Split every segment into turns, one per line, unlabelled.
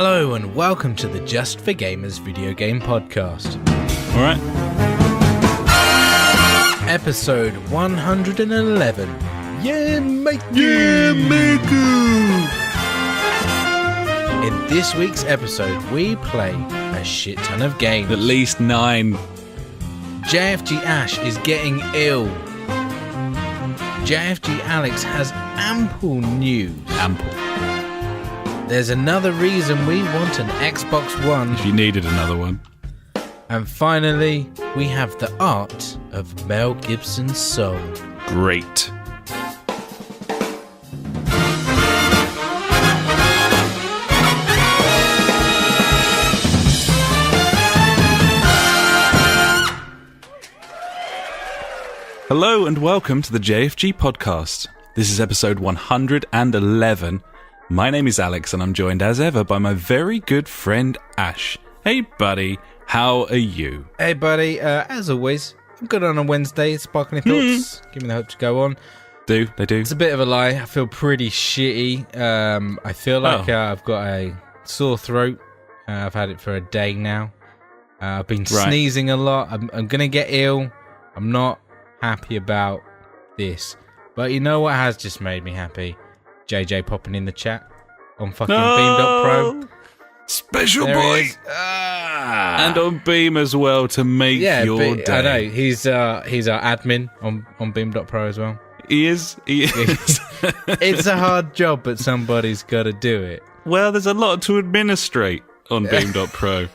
Hello and welcome to the Just for Gamers video game podcast.
Alright.
Episode 111. Yeah, mate.
Yeah, maker!
In this week's episode, we play a shit ton of games.
At least 9.
JfG Ash is getting ill. JfG Alex has ample news.
Ample.
There's another reason we want an Xbox One.
If you needed another one.
And finally, we have the art of Mel Gibson's soul.
Great. Hello and welcome to the JfG podcast. This is episode 111. My name is Alex and I'm joined as ever by my very good friend Ash. Hey buddy, how are you?
Hey buddy, as always, I'm good on a Wednesday. Sparkling thoughts, give me the hope to go on.
They do.
It's a bit of a lie. I feel pretty shitty. I feel like I've got a sore throat. I've had it for a day now. I've been sneezing a lot. I'm going to get ill. I'm not happy about this. But you know what has just made me happy? JJ popping in the chat on fucking Beam.pro.
Special
There
boy!
he is.
And on Beam as well to make your day.
I know, he's our admin on Beam.pro as well.
He is.
It's a hard job, but somebody's got to do it.
Well, there's a lot to administrate on Beam.pro.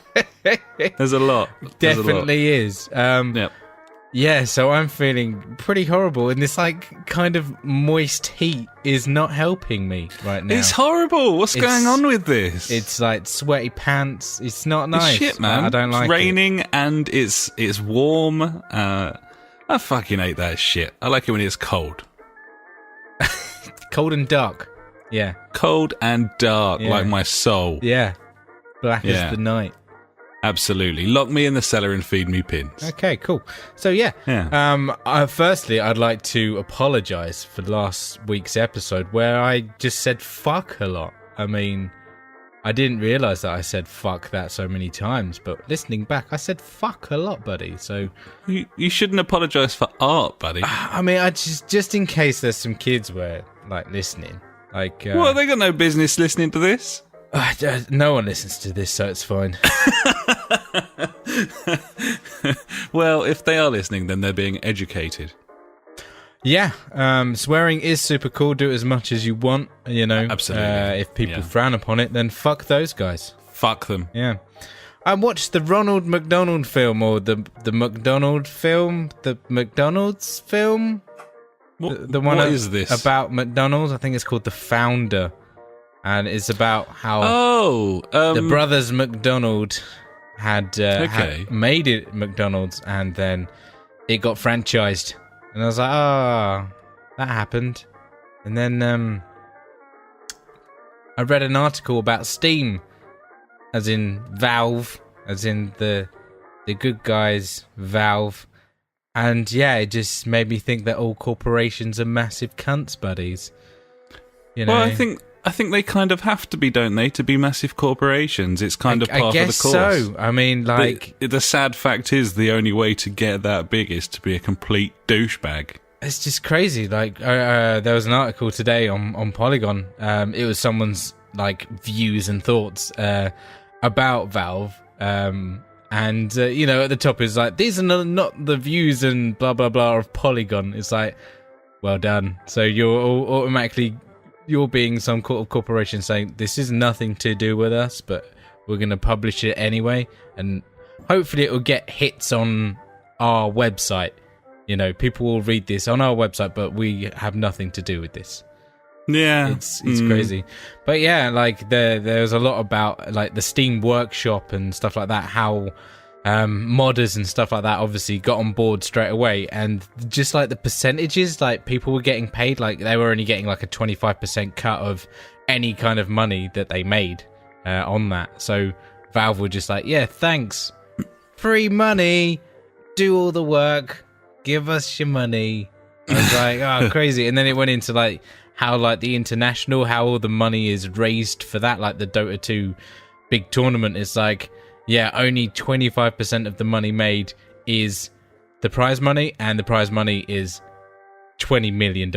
There's a lot.
Definitely is.
Yep.
Yeah, so I'm feeling pretty horrible, and this kind of moist heat is not helping me right now.
It's horrible. What's going on with this?
It's like sweaty pants. It's not nice.
It's shit, man.
I don't like it.
It's raining and it's warm. I fucking hate that shit. I like it when it's cold.
Cold and dark. Yeah.
Cold and dark, like my soul.
Yeah. Black as the night.
Absolutely. Lock me in the cellar and feed me pins.
Okay, cool. So firstly, I'd like to apologise for last week's episode where I just said fuck a lot. I mean, I didn't realise that I said fuck that so many times, but listening back, I said fuck a lot, buddy. So
you shouldn't apologise for art, buddy.
I mean, I just in case there's some kids where listening,
well, they got no business listening to this.
No one listens to this, so it's fine.
Well, if they are listening, then they're being educated.
Yeah, swearing is super cool. Do it as much as you want, you know.
Absolutely.
If people frown upon it, then fuck those guys.
Fuck them.
Yeah. I watched the Ronald McDonald film, or the McDonald film, the McDonald's film. The one
what is this?
About McDonald's. I think it's called The Founder. And it's about how the brothers McDonald had made it McDonald's, and then it got franchised. And I was like, that happened. And then I read an article about Steam, as in Valve, as in the good guys Valve. And yeah, it just made me think that all corporations are massive cunts, buddies. You know?
Well, I think they kind of have to be, don't they, to be massive corporations? It's kind of part of the course.
So. I mean,
the sad fact is the only way to get that big is to be a complete douchebag.
It's just crazy. There was an article today on Polygon. It was someone's views and thoughts about Valve. And at the top is these are not the views and blah blah blah of Polygon. It's well done. So you're automatically. You're being some sort of corporation saying this is nothing to do with us, but we're going to publish it anyway, and hopefully it will get hits on our website. You know, people will read this on our website, but we have nothing to do with this.
Yeah,
it's crazy. But yeah, there's a lot about the Steam Workshop and stuff like that. How modders and stuff like that obviously got on board straight away, and just the percentages, people were getting paid, they were only getting a 25% cut of any kind of money that they made on that. So Valve were just yeah, thanks, free money, do all the work, give us your money. I was oh, crazy. And then it went into how the international, how all the money is raised for that, the Dota 2 big tournament, it's like, yeah, only 25% of the money made is the prize money, and the prize money is $20 million.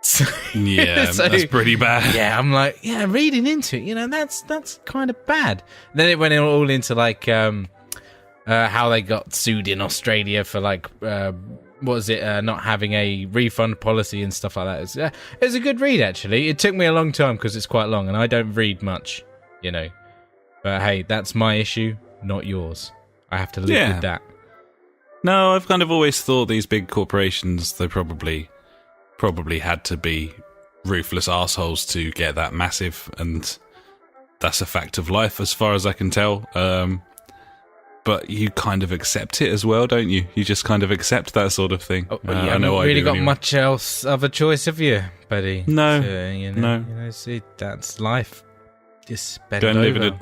So,
Yeah, that's pretty bad.
Yeah, I'm like, yeah, reading into it, that's kind of bad. Then it went all into like how they got sued in Australia for like not having a refund policy and stuff like that. It was a good read, actually. It took me a long time because it's quite long, and I don't read much, But hey, that's my issue, not yours. I have to live with that.
No, I've kind of always thought these big corporations, they probably had to be ruthless assholes to get that massive, and that's a fact of life as far as I can tell. But you kind of accept it as well, don't you? You just kind of accept that sort of thing.
I know really got much else of a choice, have you, buddy?
No,
no. See, that's life. Just bend
go
over.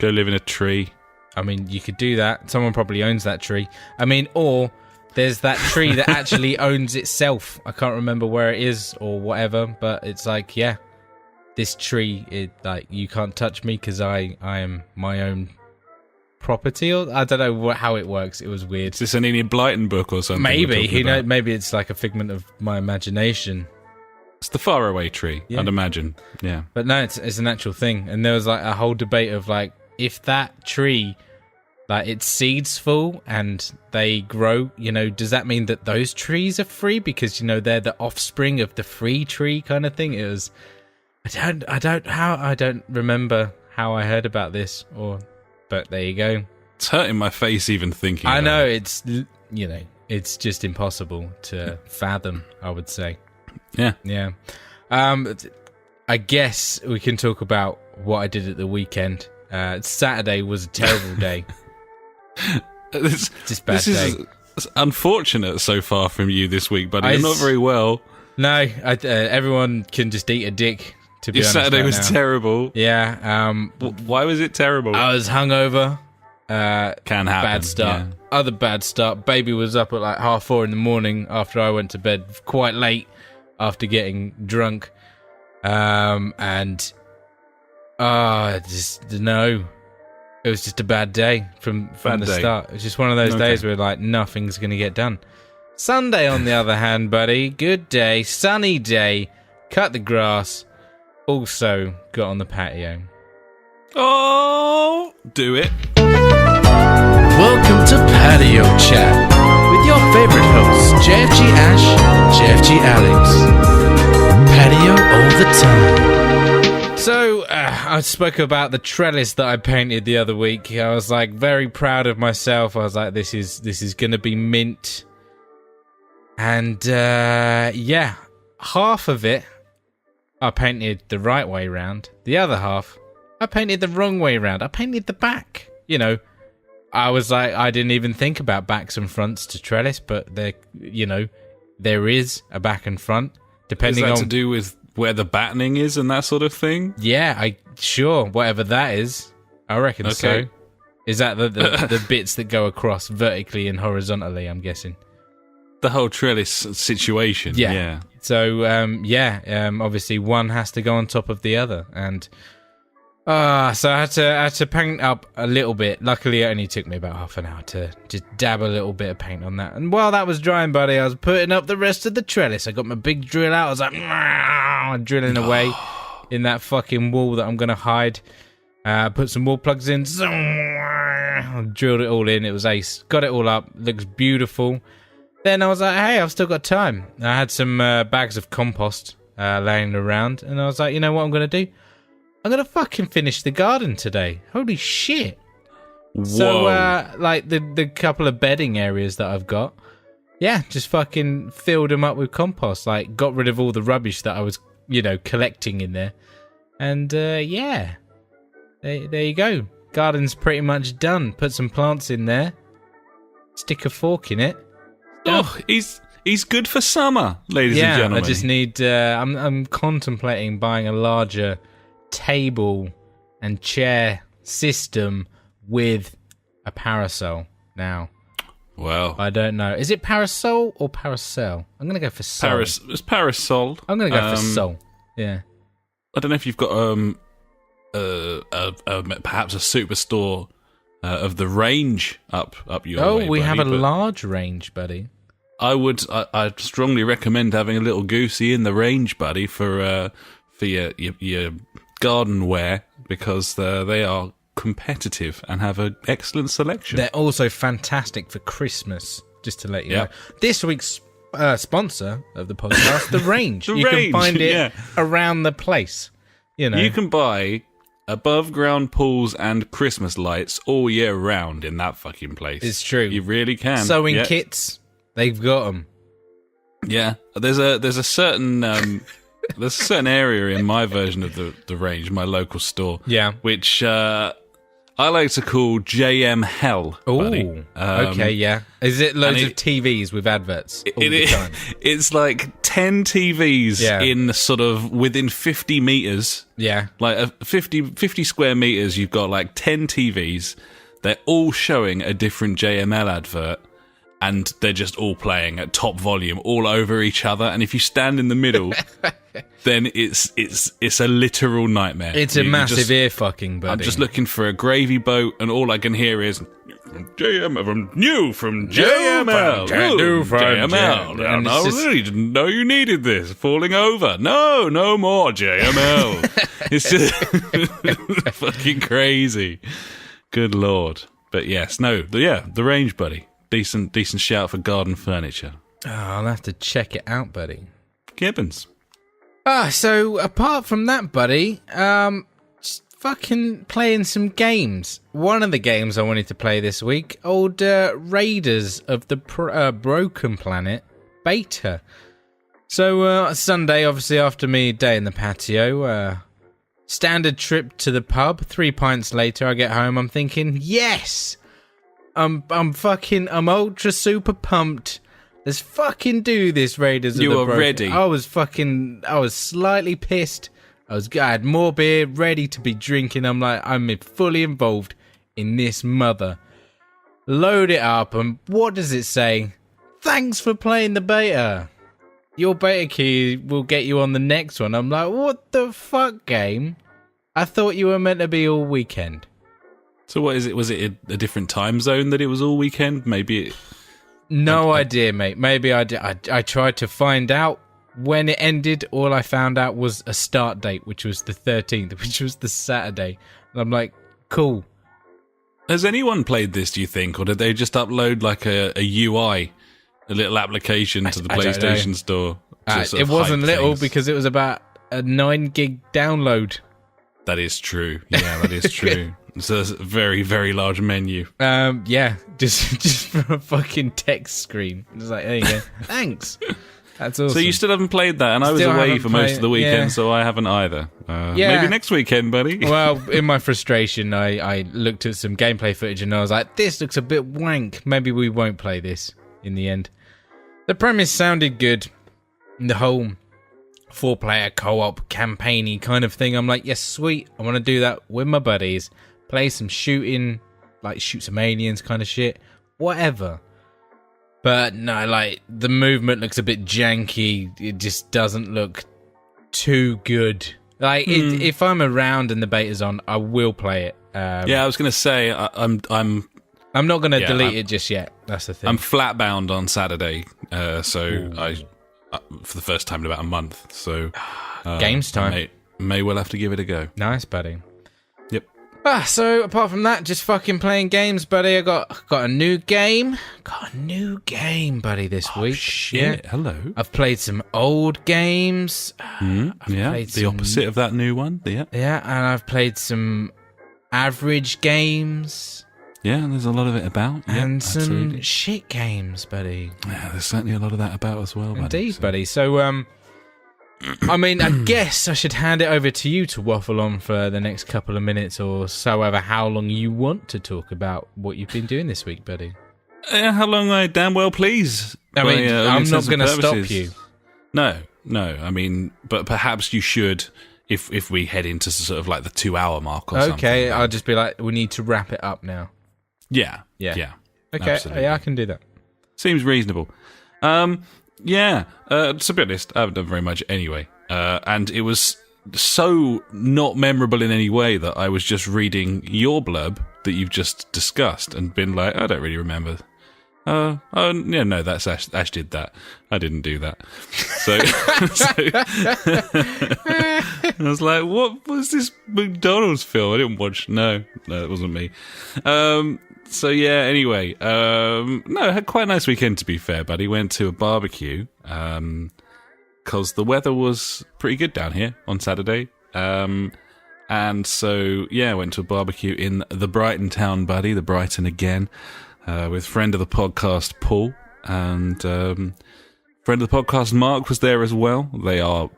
Go live in a tree.
I mean, you could do that. Someone probably owns that tree. I mean, or there's that tree that actually owns itself. I can't remember where it is or whatever, but it's like, yeah, this tree, you can't touch me because I am my own property. Or I don't know how it works. It was weird.
Is this an Enid Blyton book or something?
Maybe. Maybe it's like a figment of my imagination.
It's the faraway tree, I'd imagine. Yeah.
But no, it's an actual thing. And there was like a whole debate of like, if that tree, like its seeds fall and they grow, does that mean that those trees are free because they're the offspring of the free tree kind of thing? It was, I don't remember how I heard about this, but there you go.
It's hurting my face even thinking.
I know it's it's just impossible to fathom, I would say. Yeah. I guess we can talk about what I did at the weekend. Saturday was a terrible day. Just bad day.
Is unfortunate so far from you this week, buddy. You're not very well.
No, everyone can just eat a dick, to be honest.
Your Saturday was terrible.
Yeah.
Why was it terrible?
I was hungover.
Can happen.
Bad start. Yeah. Other bad start. Baby was up at like 4:30 in the morning after I went to bed quite late after getting drunk. It was just a bad day from the start. It was just one of those days where like nothing's going to get done. Sunday, on the other hand, buddy, good day, sunny day, cut the grass, also got on the patio.
Oh, do it.
Welcome to Patio Chat with your favorite hosts, JfG Ash, JfG Alex. Patio all the time. So, I spoke about the trellis that I painted the other week. I was like very proud of myself. I was like, this is gonna be mint. And half of it I painted the right way round. The other half I painted the wrong way round. I painted the back. I was like, I didn't even think about backs and fronts to trellis, but there is a back and front depending on
to do with where the battening is and that sort of thing?
Yeah, sure, whatever that is. I reckon so. Is that the bits that go across vertically and horizontally, I'm guessing?
The whole trellis situation. Yeah.
So, obviously one has to go on top of the other. And so I had to paint up a little bit. Luckily, it only took me about half an hour to just dab a little bit of paint on that. And while that was drying, buddy, I was putting up the rest of the trellis. I got my big drill out. I was like, drilling away in that fucking wall that I'm going to hide. Put some wall plugs in. Drilled it all in. It was ace. Got it all up. Looks beautiful. Then I was like, hey, I've still got time. I had some bags of compost laying around. And I was like, you know what I'm going to do? I'm going to fucking finish the garden today. Holy shit. Whoa. So, like, the couple of bedding areas that I've got, just fucking filled them up with compost. Like, got rid of all the rubbish that I was, collecting in there. And, there you go. Garden's pretty much done. Put some plants in there. Stick a fork in it. Done.
Oh, he's good for summer, ladies and gentlemen.
I just need, I'm contemplating buying a larger table and chair system with a parasol now.
Well,
I don't know. Is it parasol or parasol? I'm going to go for sol.
It's parasol.
I'm going to go for sol. Yeah.
I don't know if you've got perhaps a superstore of the range up your way.
Oh, we
buddy,
have a
but
large range, buddy.
I'd strongly recommend having a little goosey in the range, buddy, for your garden wear, because they are competitive and have an excellent selection.
They're also fantastic for Christmas, just to let you know. This week's sponsor of the podcast, The Range.
The
you
Range,
can find it around the place. You know,
you can buy above ground pools and Christmas lights all year round in that fucking place.
It's true.
You really can.
Sewing kits, they've got them.
Yeah, there's a certain there's a certain area in my version of the Range, my local store, which I like to call JM Hell.
Oh, okay, yeah. Is it loads of TVs with adverts all the time?
It's like 10 TVs in sort of within 50 meters.
Yeah.
Like 50 square meters, you've got like 10 TVs. They're all showing a different JML advert, and they're just all playing at top volume all over each other. And if you stand in the middle, then it's a literal nightmare.
It's a massive ear fucking, buddy.
I'm just looking for a gravy boat, and all I can hear is JML from JML. And I really didn't know you needed this. Falling over. No more JML. It's just fucking crazy. Good lord. But yes, the Range, buddy. Decent shout for garden furniture.
Oh, I'll have to check it out, buddy.
Gibbons.
So apart from that, buddy, just fucking playing some games. One of the games I wanted to play this week, old Raiders of the Broken Planet beta. So Sunday, obviously after me day in the patio, standard trip to the pub. 3 pints later, I get home. I'm thinking, yes. I'm ultra super pumped. Let's fucking do this, Raiders of the Broken. You were
ready.
I was slightly pissed. I had more beer, ready to be drinking. I'm fully involved in this mother. Load it up, and what does it say? Thanks for playing the beta. Your beta key will get you on the next one. I'm like, what the fuck, game? I thought you were meant to be all weekend.
So what is it? Was it a different time zone that it was all weekend? Maybe
No idea, mate. Maybe I did. I tried to find out when it ended. All I found out was a start date, which was the 13th, which was the Saturday. And I'm like, cool.
Has anyone played this, do you think? Or did they just upload like a UI, a little application to the PlayStation Store?
It wasn't little because it was about a 9 gig download.
That is true. Yeah, that is true. So it's a very, very large menu.
Yeah, just for a fucking text screen. It's like, there you go. Thanks. That's awesome.
So you still haven't played that, and I was away for most of the weekend, so I haven't either. Maybe next weekend, buddy.
Well, in my frustration, I looked at some gameplay footage, and I was like, this looks a bit wank. Maybe we won't play this in the end. The premise sounded good. The whole 4-player co-op campaigny kind of thing. I'm like, yes, sweet. I want to do that with my buddies. Play some shooting, like shoot some aliens kind of shit. Whatever. But no, like, the movement looks a bit janky. It just doesn't look too good. Like, if I'm around and the beta's on, I will play it.
I was going to say, I'm
not going to delete it just yet. That's the thing.
I'm flat bound on Saturday, so I for the first time in about a month. So
games time.
May well have to give it a go.
Nice, buddy.
Yep.
So apart from that, just fucking playing games, buddy. I got a new game. Got a new game, buddy, this week.
Shit. Yeah. Hello.
I've played some old games.
The opposite of that new one. Yeah.
Yeah, and I've played some average games.
Yeah, there's a lot of it about.
And some shit games, buddy.
Yeah, there's certainly a lot of that about as well, buddy.
Indeed, buddy. So, I mean, I guess I should hand it over to you to waffle on for the next couple of minutes or so, ever how long you want to talk about what you've been doing this week, buddy.
How long I damn well please.
I mean, I'm not going to stop you.
No. I mean, but perhaps you should if we head into sort of like the 2-hour mark or something.
Okay, I'll just be like, we need to wrap it up now.
Yeah.
Okay,
absolutely.
yeah, I can do that.
Seems reasonable. To be honest, I haven't done very much anyway. And it was so not memorable in any way that I was just reading your blurb that you've just discussed and been like, I don't really remember. Yeah, no, that's Ash. Ash did that. I didn't do that. So, I was like, what was this McDonald's film? I didn't watch. No, it wasn't me. So yeah, anyway, no, I had quite a nice weekend, to be fair, buddy. Went to a barbecue, cause the weather was pretty good down here on Saturday. And so, yeah, went to a barbecue in the Brighton town, buddy, the Brighton again, with friend of the podcast, Paul, and, friend of the podcast, Mark, was there as well. They are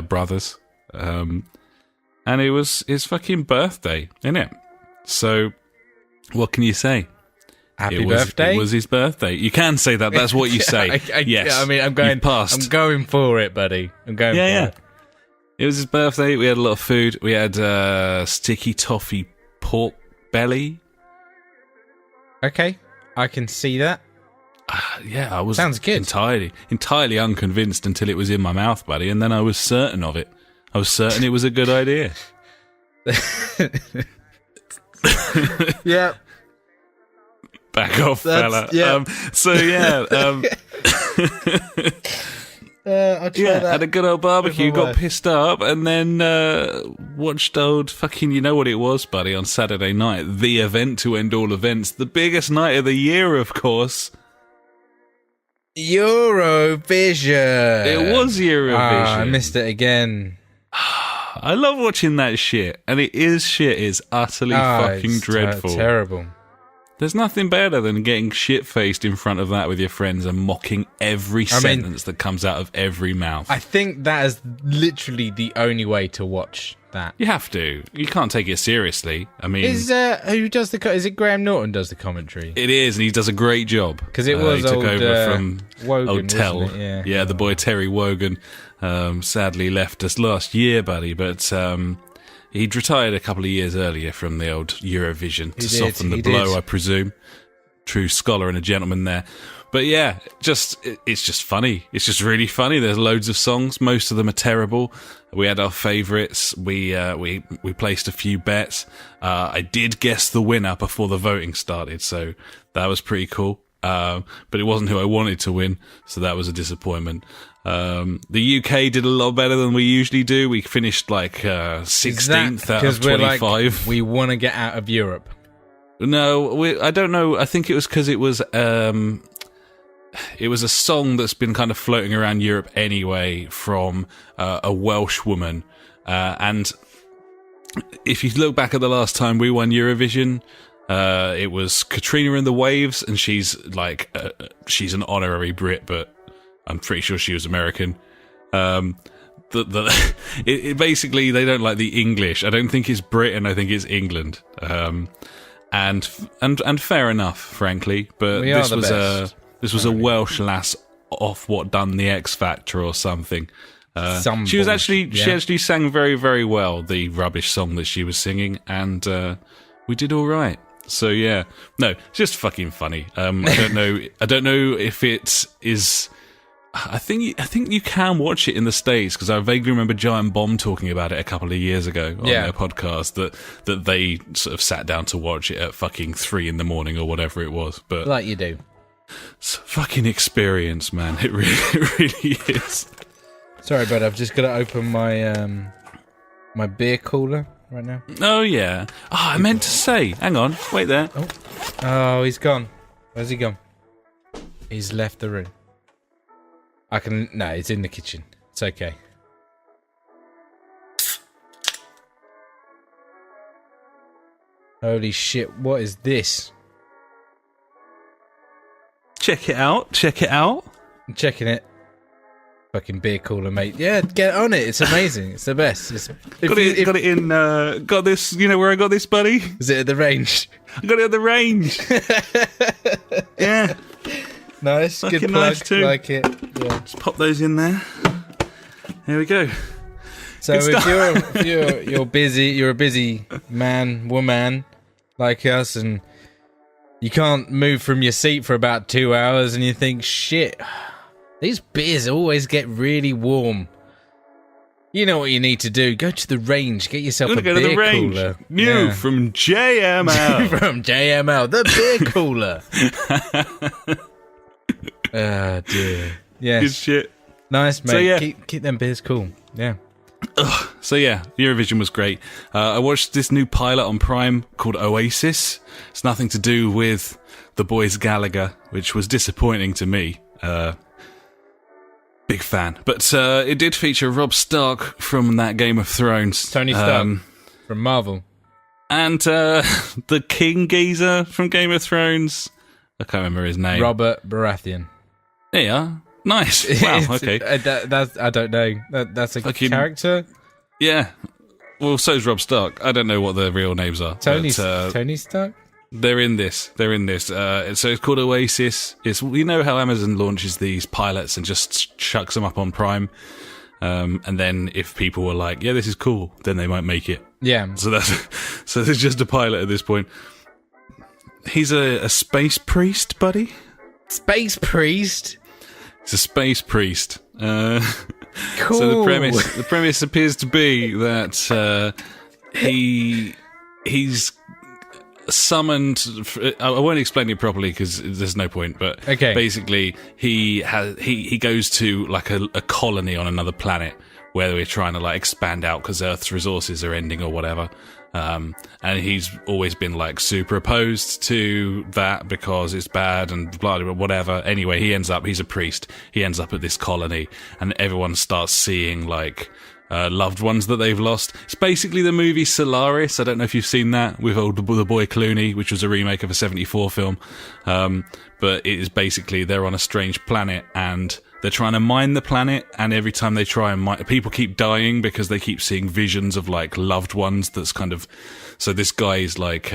brothers. And it was his fucking birthday, innit? So, what can you say?
Happy birthday!
It was his birthday. You can say that. That's what you say. Yes.
I mean, I'm going for it, buddy. I'm going for it.
It was his birthday. We had a lot of food. We had sticky toffee pork belly.
Okay, I can see that.
Yeah, I was
Sounds good.
entirely unconvinced until it was in my mouth, buddy, and then I was certain of it. I was certain it was a good idea.
Yeah.
Back off, fella.
Yeah.
So yeah.
I'll try that.
Had a good old barbecue, got pissed up, and then watched old fucking, you know what it was, buddy, on Saturday night. The event to end all events. The biggest night of the year, of course.
Eurovision.
It was Eurovision.
I missed it again.
I love watching that shit, and it is shit. It's utterly fucking dreadful.
Terrible.
There's nothing better than getting shit-faced in front of that with your friends and mocking every sentence that comes out of every mouth.
I think that is literally the only way to watch that.
You have to. You can't take it seriously. I mean...
who does the... Is it Graham Norton does the commentary?
It is, and he does a great job.
Because it was
he took over from
Wogan,
old Tell.
wasn't it?
Yeah, the boy Terry Wogan sadly left us last year, buddy, but... he'd retired a couple of years earlier from the old Eurovision to soften the blow, I presume. True scholar and a gentleman there. But yeah, it's just funny. It's just really funny. There's loads of songs. Most of them are terrible. We had our favourites. We placed a few bets. I did guess the winner before the voting started, so that was pretty cool. But it wasn't who I wanted to win, so that was a disappointment. The UK did a lot better than we usually do. We finished like 16th out of 25.
We want to get out of Europe.
No, I don't know. I think it was because it was a song that's been kind of floating around Europe anyway from a Welsh woman. And if you look back at the last time we won Eurovision, it was Katrina and the Waves, and she's like she's an honorary Brit, but I'm pretty sure she was American. Basically, they don't like the English. I don't think it's Britain. I think it's England. And fair enough, frankly. But this was a Welsh lass off what done the X Factor or something. She actually sang very, very well the rubbish song that she was singing, and we did all right. So yeah, no, it's just fucking funny. I don't know if it is. I think you can watch it in the States, because I vaguely remember Giant Bomb talking about it a couple of years ago on their podcast that they sort of sat down to watch it at fucking 3 a.m. or whatever it was. But
like you do.
It's a fucking experience, man. It really is.
Sorry, bud. I've just got to open my my beer cooler right now.
Oh yeah. I meant to say. Hang on. Wait there.
Oh, he's gone. Where's he gone? He's left the room. No, it's in the kitchen. It's okay. Holy shit, what is this?
Check it out.
I'm checking it. Fucking beer cooler, mate. Yeah, get on it. It's amazing. It's the best. Got
this, you know where I got this, buddy?
Is it at the range?
I got it at the range. Yeah.
Nice,
fucking
good plug,
nice too.
Like it. Yeah.
Just pop those in there. Here we go.
So if you're a busy man, woman like us, and you can't move from your seat for about 2 hours, and you think, shit, these beers always get really warm. You know what you need to do. Go to the range. Get yourself a
go
beer
to the range.
cooler.
New from JML.
From JML, the beer cooler. Oh, dear. Yes.
Good shit.
Nice, mate.
So, yeah.
Keep them beers cool. Yeah.
So yeah, Eurovision was great. I watched this new pilot on Prime called Oasis. It's nothing to do with the boys Gallagher, which was disappointing to me. Big fan. But it did feature Rob Stark from that Game of Thrones.
Tony Stark from Marvel.
And the King Geezer from Game of Thrones. I can't remember his name.
Robert Baratheon.
There you are. Nice. Wow, okay.
That's I don't know. That's a character?
Yeah. Well, so's Rob Stark. I don't know what the real names are.
Tony Stark?
They're in this. So it's called Oasis. It's, you know how Amazon launches these pilots and just chucks them up on Prime, and then if people were like, "Yeah, this is cool," then they might make it.
Yeah.
So there's just a pilot at this point. He's a space priest, buddy.
Space priest.
He's a space priest.
Cool.
So the premise appears to be that he's summoned. I won't explain it properly because there's no point. But basically, he goes to like a colony on another planet where we're trying to like expand out because Earth's resources are ending or whatever. And he's always been like super opposed to that because it's bad and blah, blah, whatever. Anyway, he's a priest. He ends up at this colony and everyone starts seeing like loved ones that they've lost. It's basically the movie Solaris. I don't know if you've seen that with the boy Clooney, which was a remake of a 74 film. But it is basically they're on a strange planet and they're trying to mine the planet, and every time they try and mine, people keep dying because they keep seeing visions of like loved ones. That's kind of, so this guy is like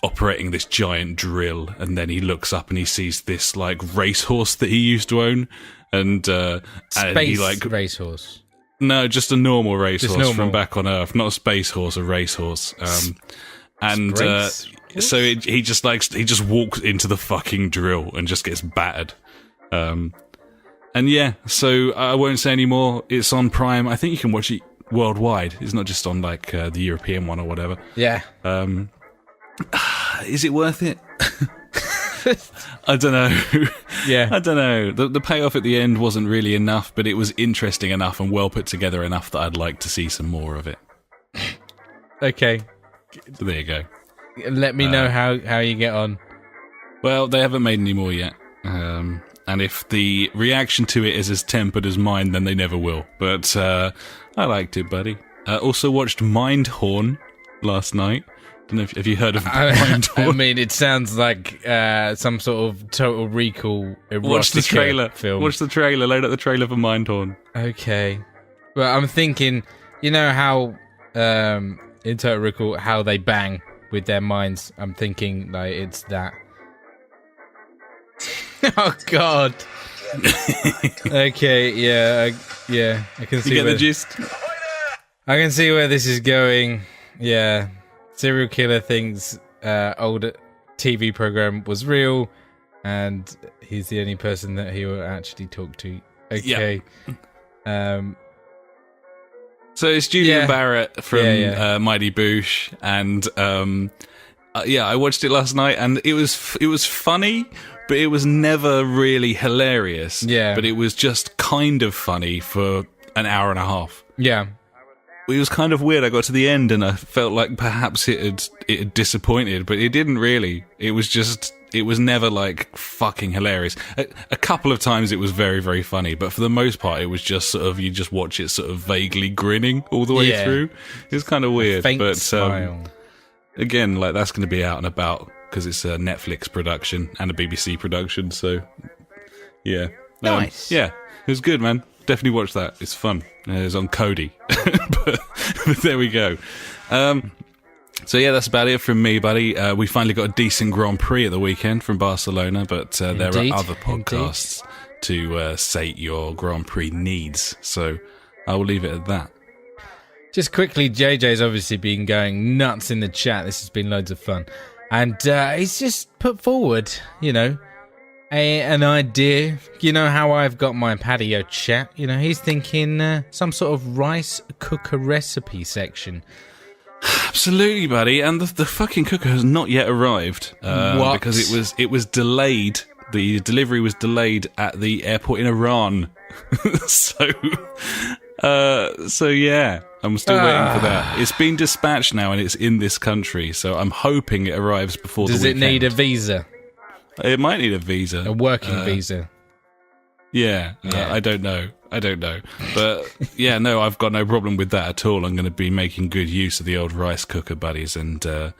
operating this giant drill, and then he looks up and he sees this like racehorse that he used to own, and he like
racehorse.
No, just a normal racehorse from back on Earth, not a space horse, a racehorse. So he just walks into the fucking drill and just gets battered. And yeah, so I won't say any more. It's on Prime. I think you can watch it worldwide. It's not just on like the European one or whatever.
Yeah.
Is it worth it? I don't know.
Yeah.
I don't know. The payoff at the end wasn't really enough, but it was interesting enough and well put together enough that I'd like to see some more of it.
Okay.
So there you go.
Let me know how you get on.
Well, they haven't made any more yet. And if the reaction to it is as tempered as mine, then they never will. But I liked it, buddy. Also watched Mindhorn last night. Don't know have you heard of Mindhorn?
I mean, it sounds like some sort of Total Recall erotica
Watch the trailer.
film.
Watch the trailer. Load up the trailer for Mindhorn.
Okay. Well, I'm thinking, you know how in Total Recall how they bang with their minds? I'm thinking like it's that. Oh God. Okay, yeah, I can see.
You get the gist.
I can see where this is going. Yeah, serial killer thinks old TV program was real, and he's the only person that he will actually talk to. Okay. Yeah.
So it's Julian Barrett from Mighty Boosh, and I watched it last night, and it was funny. But it was never really hilarious. Yeah. But it was just kind of funny for an hour and a half.
Yeah.
It was kind of weird. I got to the end and I felt like perhaps it had disappointed, but it didn't really. It was never like fucking hilarious. A couple of times it was very, very funny, but for the most part it was just sort of, you just watch it sort of vaguely grinning all the way through. It was kind of weird.
Faint smile.
Again, like that's going to be out and about. Because it's a Netflix production and a BBC production, so yeah.
Nice.
Yeah, it was good, man. Definitely watch that. It's fun. It was on Cody. but there we go. So yeah, that's about it from me, buddy. We finally got a decent Grand Prix at the weekend from Barcelona, but there are other podcasts to sate your Grand Prix needs, so I will leave it at that.
Just quickly, JJ's obviously been going nuts in the chat. This has been loads of fun. And he's just put forward, an idea. You know how I've got my patio chat? You know, he's thinking some sort of rice cooker recipe section.
Absolutely, buddy. And the fucking cooker has not yet arrived.
What?
Because it was delayed. The delivery was delayed at the airport in Iran. So yeah, I'm still waiting for that. It's been dispatched now and it's in this country, so I'm hoping it arrives before the weekend.
Does it need a visa?
It might need a visa.
A working visa?
Yeah. I don't know. But yeah, no, I've got no problem with that at all. I'm going to be making good use of the old rice cooker, buddies, and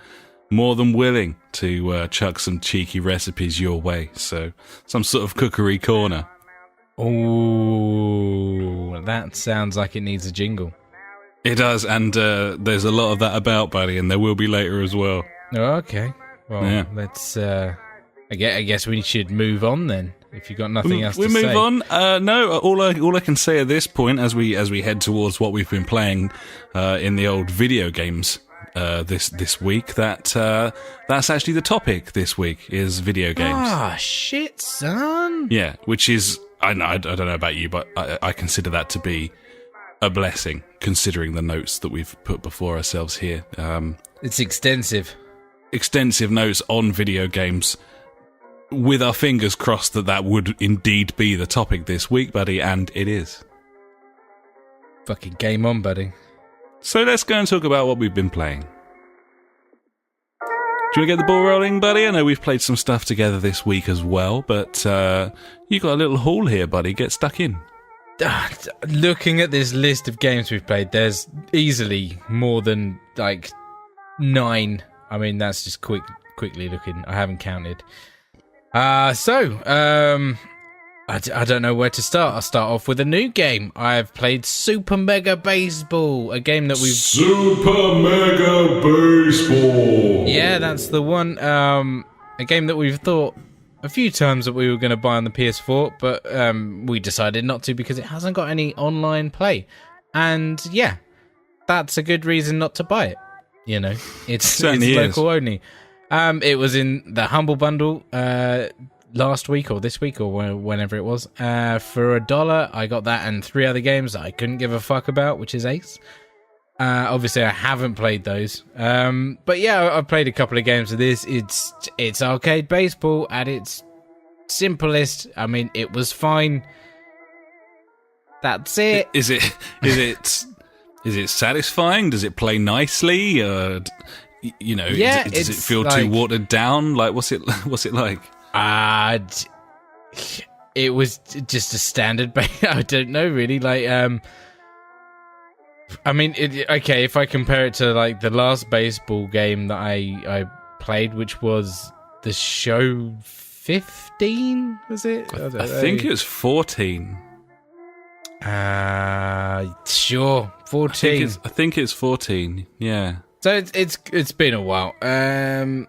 more than willing to chuck some cheeky recipes your way. So, some sort of cookery corner.
Oh, that sounds like it needs a jingle.
It does, and there's a lot of that about, buddy, and there will be later as well.
Oh, okay. Well, yeah. Let's... I guess we should move on then. If you've got nothing else to say.
We move on. No, all I can say at this point, as we head towards what we've been playing in the old video games this week, that's actually the topic this week is video games.
Ah, shit, son.
Yeah, which is I don't know about you, but I consider that to be a blessing, considering the notes that we've put before ourselves here.
It's extensive
notes on video games. With our fingers crossed that would indeed be the topic this week, buddy, and it is.
Fucking game on, buddy.
So let's go and talk about what we've been playing. Do you want to get the ball rolling, buddy? I know we've played some stuff together this week as well, but you got a little haul here, buddy. Get stuck in.
Looking at this list of games we've played, there's easily more than, 9. I mean, that's just quickly looking. I haven't counted. I don't know where to start. I'll start off with a new game. I've played Super Mega Baseball, a game that we've...
Super Mega Baseball!
Yeah, that's the one. A game that we've thought a few times that we were going to buy on the PS4, but we decided not to because it hasn't got any online play. And yeah, that's a good reason not to buy it. You know, it's local only. It was in the Humble Bundle last week or this week or whenever it was. For $1, I got that and 3 other games that I couldn't give a fuck about, which is Ace. Obviously, I haven't played those. But yeah, I've played a couple of games of this. It's arcade baseball at its simplest. I mean, it was fine. That's it.
Is it satisfying? Does it play nicely? You know,
yeah,
does it feel too watered down? Like, what's it like?
It was just a standard. I don't know really. I mean, okay. If I compare it to the last baseball game that I played, which was the show 15, was it?
I think it was 14.
Sure, 14.
I think it's 14. Yeah.
So it's been a while. Yeah,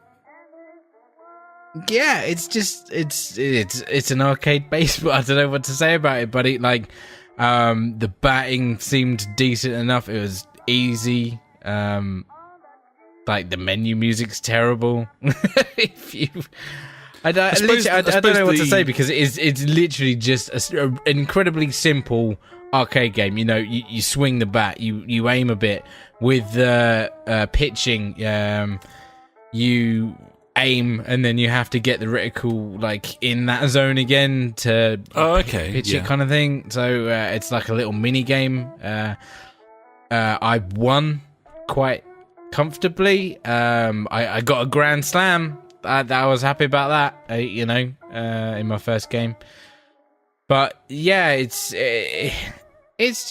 it's an arcade baseball. I don't know what to say about it, buddy. The batting seemed decent enough. It was easy. The menu music's terrible. I don't know what to say because it's literally just an incredibly simple arcade game. You know, you swing the bat, you aim a bit with pitching. You aim and then you have to get the reticle in that zone again to pitch it, kind of thing. So it's like a little mini game. I won quite comfortably. I got a grand slam. I was happy about that, in my first game. But yeah, it's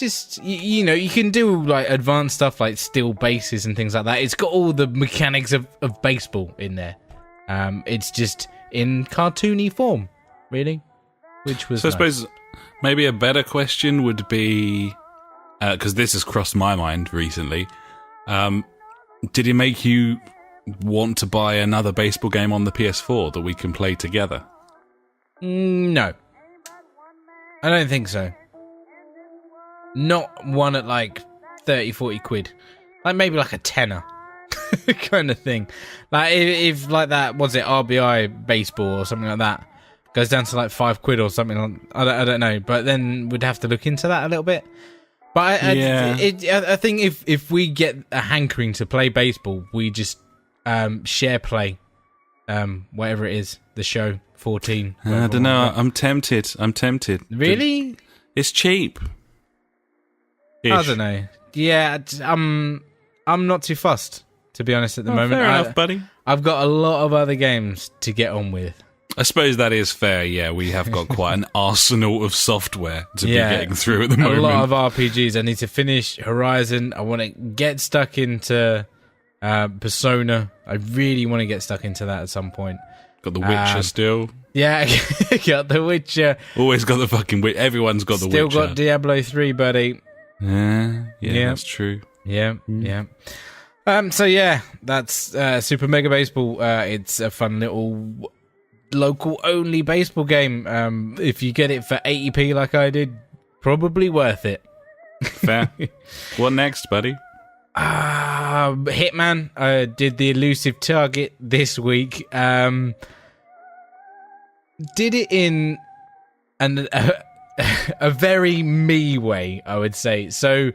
just, you can do advanced stuff like steal bases and things like that. It's got all the mechanics of baseball in there. It's just in cartoony form, really, which was
so.
Nice.
I suppose maybe a better question would be, because this has crossed my mind recently. Did it make you want to buy another baseball game on the PS4 that we can play together?
No, I don't think so. Not one at 30, 40 quid. Maybe a tenner kind of thing. If that, was it RBI baseball or something like that, goes down to like £5 or something. I don't know, but then we'd have to look into that a little bit. But I think if we get a hankering to play baseball, we just share play, whatever it is, the show 14.
I don't know. I'm tempted.
Really?
It's cheap.
I don't know. Yeah, I'm not too fussed, to be honest, at the moment.
Fair enough, buddy.
I've got a lot of other games to get on with.
I suppose that is fair, yeah. We have got quite an arsenal of software to be getting through at the moment.
A lot of RPGs. I need to finish Horizon. I want to get stuck into Persona. I really want to get stuck into that at some point.
Got The Witcher still.
Yeah, got The Witcher.
Always got the fucking Witcher. Everyone's got The Witcher.
Still got Diablo 3, buddy.
Yeah, that's true.
Yeah. So yeah, that's Super Mega Baseball. It's a fun little local only baseball game. If you get it for 80p like I did, probably worth it.
Fair. What next, buddy?
Hitman. I did the elusive target this week. Did it in a very me way, I would say. So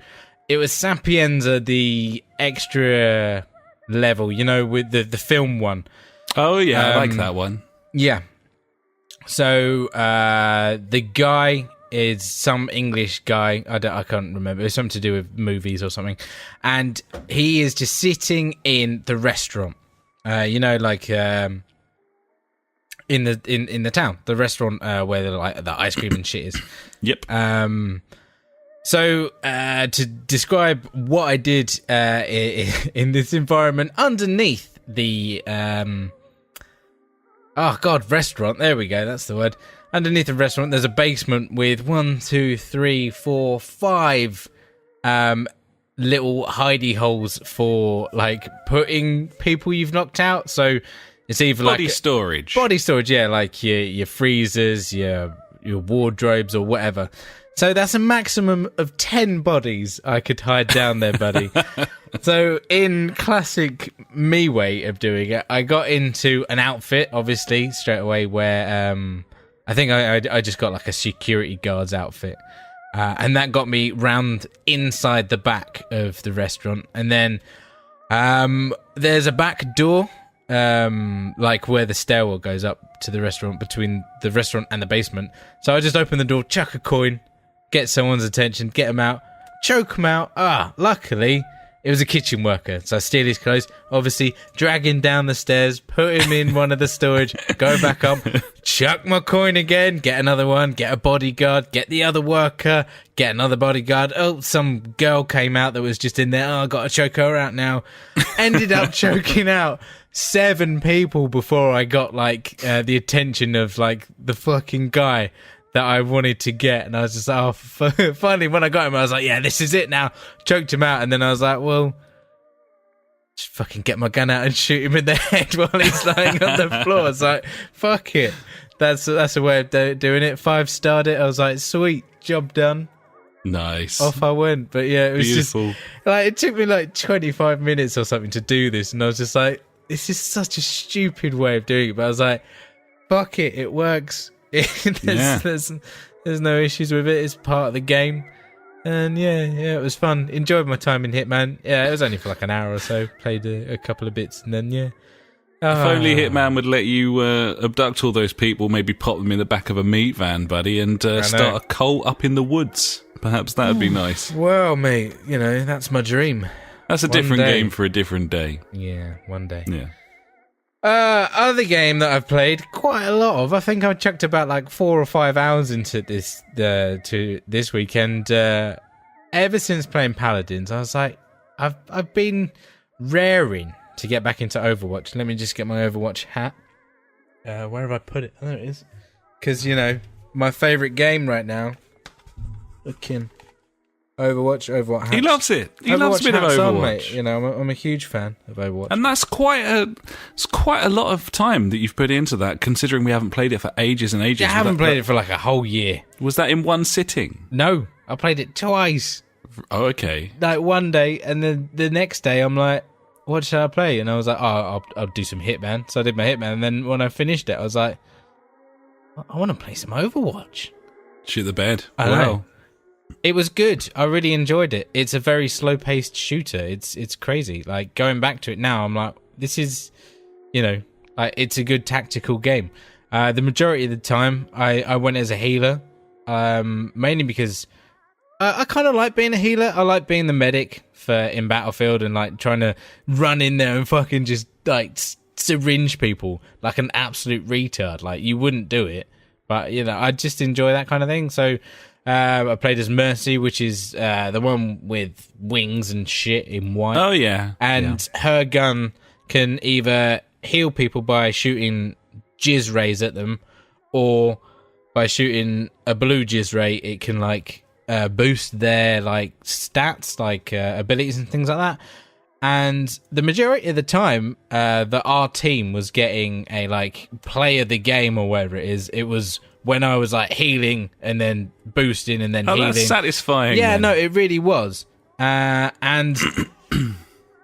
it was Sapienza, the extra level, with the film one.
Oh yeah, I like that one.
Yeah. So the guy is some English guy. I can't remember. It's something to do with movies or something. And he is just sitting in the restaurant. In the town, the restaurant where the ice cream and shit is.
Yep.
So to describe what I did in this environment underneath the restaurant. There we go. That's the word. Underneath the restaurant, there's a basement with 1, 2, 3, 4, 5 little hidey holes for like putting people you've knocked out. So it's either
body storage,
yeah, like your freezers, your wardrobes, or whatever. So that's a maximum of 10 bodies I could hide down there, buddy. So in classic me way of doing it, I got into an outfit, obviously, straight away, where I think I just got like a security guard's outfit. And that got me round inside the back of the restaurant. And then there's a back door, like where the stairwell goes up to the restaurant, between the restaurant and the basement. So I just open the door, chuck a coin, get someone's attention, get them out, choke them out. Luckily, it was a kitchen worker. So I steal his clothes, obviously drag him down the stairs, put him in one of the storage, go back up, chuck my coin again, get another one, get a bodyguard, get the other worker, get another bodyguard. Oh, some girl came out that was just in there. I got to choke her out now. Ended up choking out 7 people before I got like the attention of like the fucking guy that I wanted to get. And I was just like, finally when I got him, I was like, yeah, this is it now. Choked him out. And then I was like, well, just fucking get my gun out and shoot him in the head while he's lying on the floor. It's like, fuck it. That's a way of doing it. 5-starred it. I was like, sweet, job done.
Nice.
Off I went. But yeah, it was
beautiful.
Just like, it took me like 25 minutes or something to do this. And I was just like, this is such a stupid way of doing it. But I was like, fuck it, it works. There's no issues with it. It's part of the game. And yeah, it was fun. Enjoyed my time in Hitman. Yeah, it was only for like an hour or so. Played a couple of bits and then yeah.
If only Hitman would let you abduct all those people, maybe pop them in the back of a meat van, buddy, and start a cult up in the woods. Perhaps that would be nice.
Well, mate, that's my dream.
That's a different game for a different day.
Yeah, one day.
Yeah.
Other game that I've played quite a lot of. I think I chucked about like 4 or 5 hours into this weekend. Ever since playing Paladins, I was like, I've been raring to get back into Overwatch. Let me just get my Overwatch hat. Where have I put it? Oh, there it is. Because my favourite game right now. Looking. Overwatch hats.
He loves it. He loves a bit of Overwatch.
On, mate. I'm a huge fan of Overwatch.
And that's quite a lot of time that you've put into that, considering we haven't played it for ages and ages.
I haven't played it for like a whole year.
Was that in one sitting?
No, I played it twice.
Oh, okay.
Like one day, and then the next day I'm like, what should I play? And I was like, I'll do some Hitman. So I did my Hitman, and then when I finished it, I was like, I want to play some Overwatch.
Shoot the bed.
I
Wow.
know. It was good. I really enjoyed it. It's a very slow-paced shooter. It's crazy. Like, going back to it now, I'm like, this is, like, it's a good tactical game. The majority of the time, I went as a healer, mainly because I kind of like being a healer. I like being the medic in Battlefield and, like, trying to run in there and fucking just, like, syringe people like an absolute retard. Like, you wouldn't do it, but, I just enjoy that kind of thing. So I played as Mercy, which is the one with wings and shit in white.
Oh, yeah.
And her gun can either heal people by shooting jizz rays at them, or by shooting a blue jizz ray, it can, like, boost their, like, stats, like abilities and things like that. And the majority of the time that our team was getting a, like, play of the game or whatever it is, it was when I was, like, healing and then boosting and then healing.
That's satisfying.
Yeah,
then.
no, it really was. And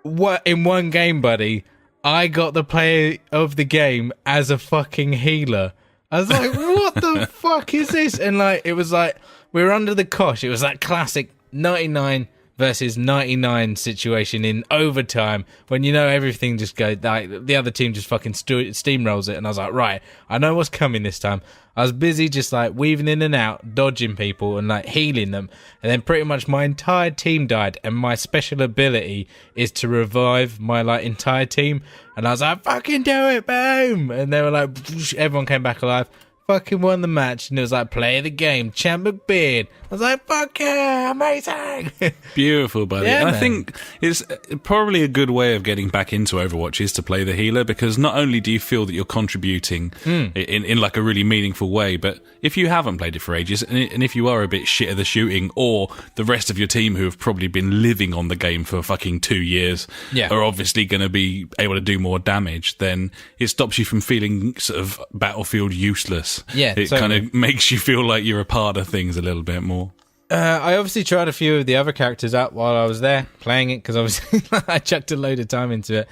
in one game, buddy, I got the play of the game as a fucking healer. I was like, what the fuck is this? And, like, it was like, we were under the cosh. It was that classic 99 versus 99 situation in overtime when everything just goes, like, the other team just fucking steamrolls it. And I was like, right, I know what's coming this time. I was busy just, like, weaving in and out, dodging people and, like, healing them. And then pretty much my entire team died, and my special ability is to revive my, like, entire team. And I was like, fucking do it, boom! And they were like, everyone came back alive. Fucking won the match, and it was like, play of the game, Champ McBeard. I was like, fuck yeah, amazing.
Beautiful, buddy.
Yeah,
and I
man.
think it's probably a good way of getting back into Overwatch is to play the healer, because not only do you feel that you're contributing in like a really meaningful way, but if you haven't played it for ages, and if you are a bit shit at the shooting, or the rest of your team who have probably been living on the game for fucking 2 years are obviously going to be able to do more damage, then it stops you from feeling sort of Battlefield useless.
Yeah,
it kind of makes you feel like you're a part of things a little bit more.
I obviously tried a few of the other characters out while I was there playing it, because obviously I chucked a load of time into it.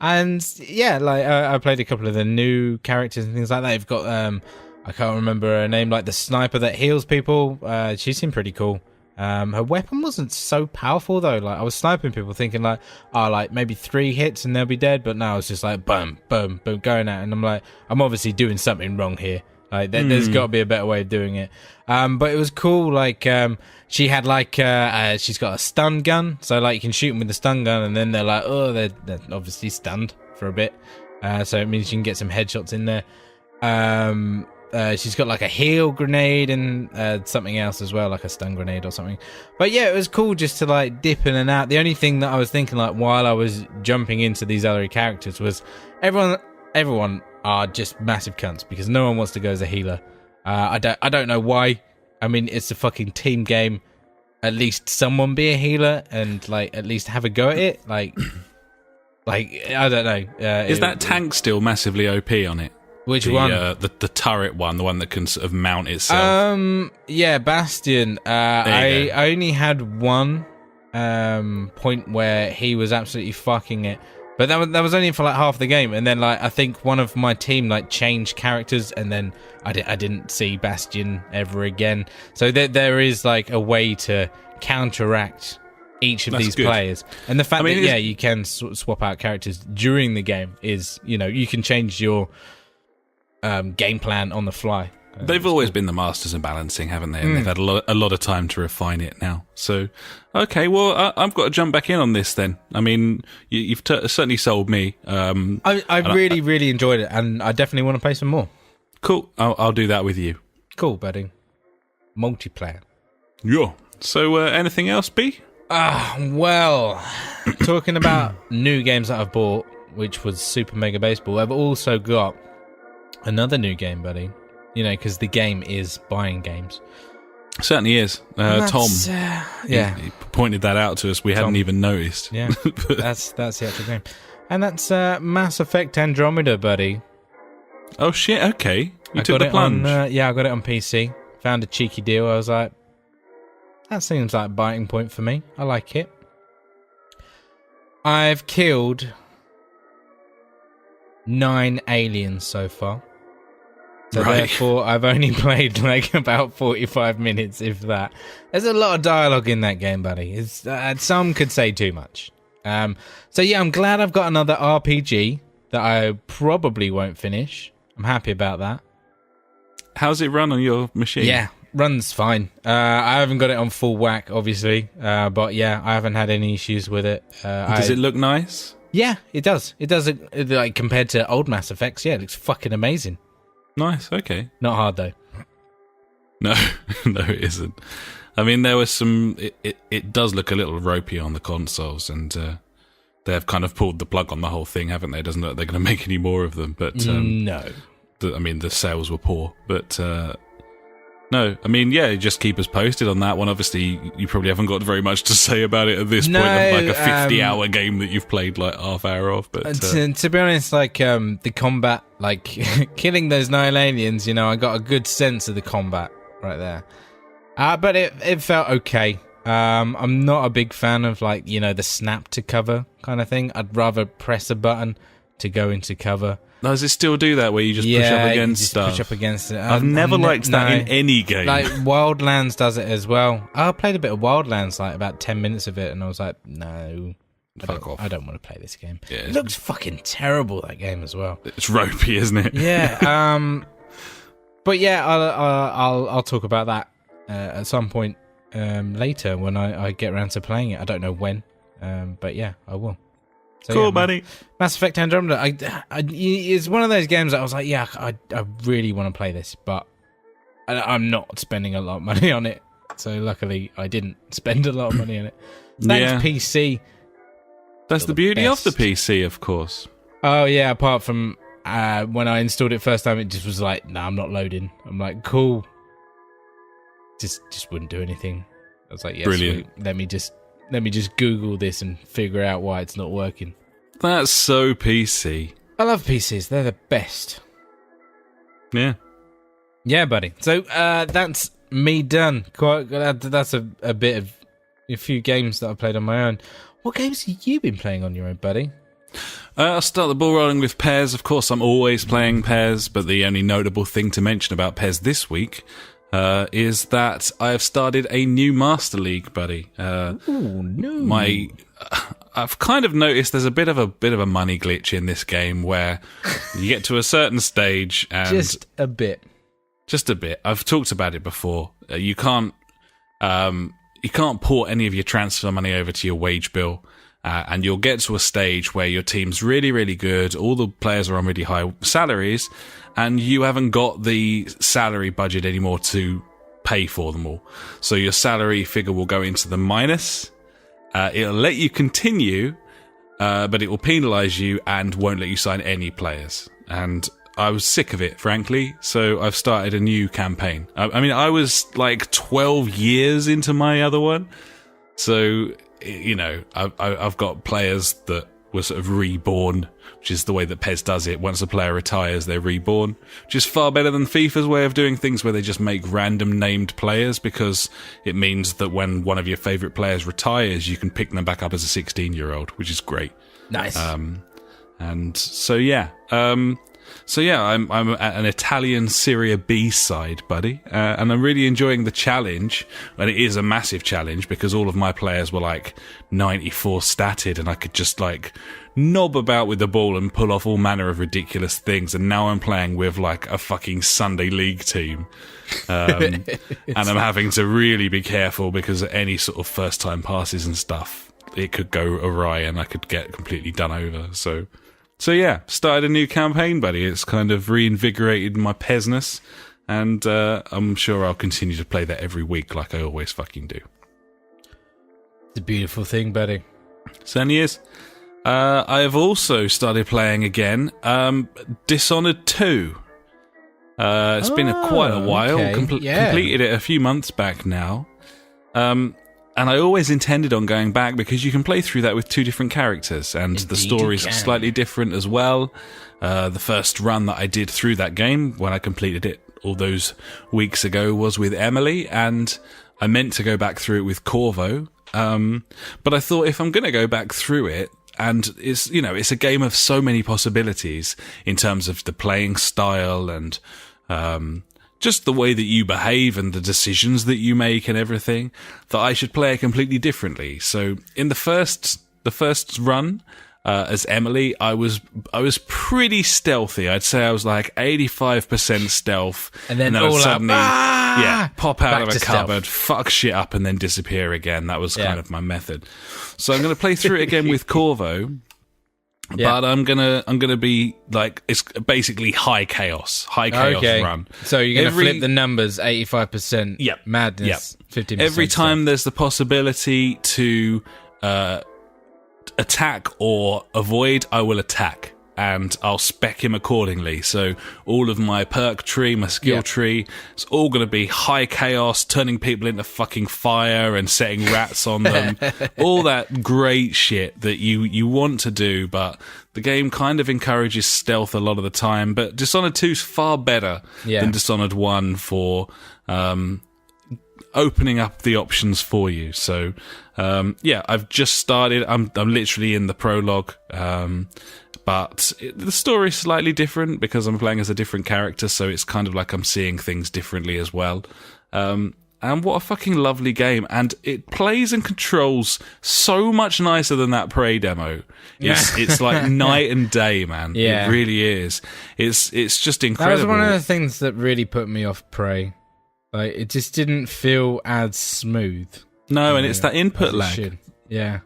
And yeah, like I played a couple of the new characters and things like that. You've got I can't remember her name, like the sniper that heals people. She seemed pretty cool. Her weapon wasn't so powerful though. Like, I was sniping people thinking like, like maybe 3 hits and they'll be dead, but now it's just like boom, boom, boom, going at it. And I'm like, I'm obviously doing something wrong here. Like, there's got to be a better way of doing it. But it was cool. Like, she had like, she's got a stun gun. So like, you can shoot them with the stun gun, and then they're like, oh, they're obviously stunned for a bit. So it means you can get some headshots in there. She's got like a heal grenade and something else as well, like a stun grenade or something. But yeah, it was cool just to like dip in and out. The only thing that I was thinking, like, while I was jumping into these other characters was everyone are just massive cunts, because no one wants to go as a healer. I don't know why. I mean, it's a fucking team game. At least someone be a healer and like at least have a go at it. Like I don't know.
Is that tank still massively OP on it?
Which one?
The turret one, the one that can sort of mount itself.
Yeah, Bastion. I only had one point where he was absolutely fucking it. But that was only for like half the game, and then like I think one of my team like changed characters, and then I didn't see Bastion ever again. So there is like a way to counteract each of these players, and the fact that you can swap out characters during the game is, you can change your game plan on the fly.
They've always been the masters of balancing, haven't they? And they've had a lot of time to refine it now. So, okay, well, I've got to jump back in on this then. I mean, you've certainly sold me.
I really enjoyed it, and I definitely want to play some more.
Cool, I'll do that with you.
Cool, buddy. Multiplayer.
Yeah. So, anything else, B?
Well, talking about new games that I've bought, which was Super Mega Baseball, I've also got another new game, buddy. Because the game is buying games.
Certainly is. Tom,
he
pointed that out to us. We hadn't even noticed.
Yeah, that's the actual game. And that's Mass Effect Andromeda, buddy.
Oh, shit, okay. You took the plunge.
I got it on PC. Found a cheeky deal. I was like, that seems like a biting point for me. I like it. I've killed 9 aliens so far. So therefore, I've only played like about 45 minutes, if that. There's a lot of dialogue in that game, buddy. It's, some could say too much. So yeah, I'm glad I've got another RPG that I probably won't finish. I'm happy about that.
How's it run on your machine?
Yeah, runs fine. I haven't got it on full whack, obviously. But yeah, I haven't had any issues with it.
Does it look nice?
Yeah, it does. It does, like, compared to old Mass Effects, yeah, it looks fucking amazing.
Nice, okay.
Not hard, though.
No, no, it isn't. I mean, there was some... It does look a little ropey on the consoles, and they've kind of pulled the plug on the whole thing, haven't they? Doesn't look like they're going to make any more of them, but...
no.
I mean, the sales were poor, but... no, I mean, yeah, just keep us posted on that one. Obviously, you probably haven't got very much to say about it at this point of like a 50-hour game that you've played like half hour of. But
to be honest, like the combat, like killing those Nile aliens, you know, I got a good sense of the combat right there. But it felt okay. I'm not a big fan of, like, you know, the snap to cover kind of thing. I'd rather press a button to go into cover.
Does it still do that where you just push up against stuff?
Push up against it.
I've never liked that in any game.
Like Wildlands does it as well. I played a bit of Wildlands, like about 10 minutes of it, and I was like, no,
fuck off.
I don't want to play this game.
Yeah,
it looks fucking terrible, that game as well.
It's ropey, isn't it?
Yeah. But yeah, I'll talk about that at some point later when I get around to playing it. I don't know when, but yeah, I will. So,
cool,
yeah,
buddy.
Mass Effect Andromeda. It's one of those games that I was like, yeah, I really want to play this, but I'm not spending a lot of money on it. So luckily, I didn't spend a lot of money on it. Thanks, PC.
That's the beauty of the PC, of course.
Oh yeah, apart from when I installed it first time, it just was like, nah, I'm not loading. I'm like, cool. Just wouldn't do anything. I was like, yeah,
brilliant.
Sweet. Let me just Google this and figure out why it's not working.
That's so PC.
I love PCs. They're the best.
Yeah.
Yeah, buddy. So that's me done. That's a bit of a few games that I've played on my own. What games have you been playing on your own, buddy?
I'll start the ball rolling with Pairs. Of course, I'm always playing Pairs, but the only notable thing to mention about Pairs this week is that I have started a new Master League, buddy.
Ooh, no.
I've kind of noticed there's a bit of a money glitch in this game where you get to a certain stage and
just a bit.
I've talked about it before. You can't port any of your transfer money over to your wage bill. And you'll get to a stage where your team's really, really good. All the players are on really high salaries, and you haven't got the salary budget anymore to pay for them all. So your salary figure will go into the minus. It'll let you continue, but it will penalise you and won't let you sign any players. And I was sick of it, frankly, so I've started a new campaign. I mean, I was like 12 years into my other one, so... You know, I've got players that were sort of reborn, which is the way that PES does it. Once a player retires, they're reborn, which is far better than FIFA's way of doing things, where they just make random named players, because it means that when one of your favourite players retires, you can pick them back up as a 16-year-old, which is great.
Nice.
And so, yeah. I'm at an Italian Serie B side, buddy, and I'm really enjoying the challenge. And it is a massive challenge because all of my players were like 94 statted, and I could just like knob about with the ball and pull off all manner of ridiculous things. And now I'm playing with like a fucking Sunday League team, and I'm having to really be careful because any sort of first time passes and stuff, it could go awry and I could get completely done over. So yeah, started a new campaign, buddy. It's kind of reinvigorated my pesness, and I'm sure I'll continue to play that every week like I always fucking do.
It's a beautiful thing, buddy.
Certainly is. I have also started playing again Dishonored 2. It's been quite a while.
Okay.
Completed it a few months back now. And I always intended on going back because you can play through that with two different characters, and the stories are slightly different as well. The first run that I did through that game, when I completed it all those weeks ago, was with Emily, and I meant to go back through it with Corvo. But I thought, if I'm going to go back through it, and it's a game of so many possibilities in terms of the playing style and just the way that you behave and the decisions that you make and everything, that I should play it completely differently. So in the first run, as Emily, I was pretty stealthy. I'd say I was like 85% stealth,
and then all
suddenly, pop out
back
of a
to
cupboard, fuck shit up, and then disappear again. That was kind of my method. So I'm going to play through it again with Corvo. But I'm gonna be like, it's basically high chaos run.
So you're gonna flip the numbers, 85%. Madness. 50%.
Every time there's the possibility to attack or avoid, I will attack, and I'll spec him accordingly. So all of my perk tree, my skill tree, it's all going to be high chaos, turning people into fucking fire and setting rats on them. All that great shit that you want to do, but the game kind of encourages stealth a lot of the time. But Dishonored 2 is far better than Dishonored 1 for opening up the options for you. So I've just started. I'm literally in the prologue. But the story's slightly different because I'm playing as a different character, so it's kind of like I'm seeing things differently as well. And what a fucking lovely game. And it plays and controls so much nicer than that Prey demo. It's like night and day, man. Yeah. It really is. It's just incredible.
That was one of the things that really put me off Prey. Like, it just didn't feel as smooth.
No, and it's that input lag.
Yeah.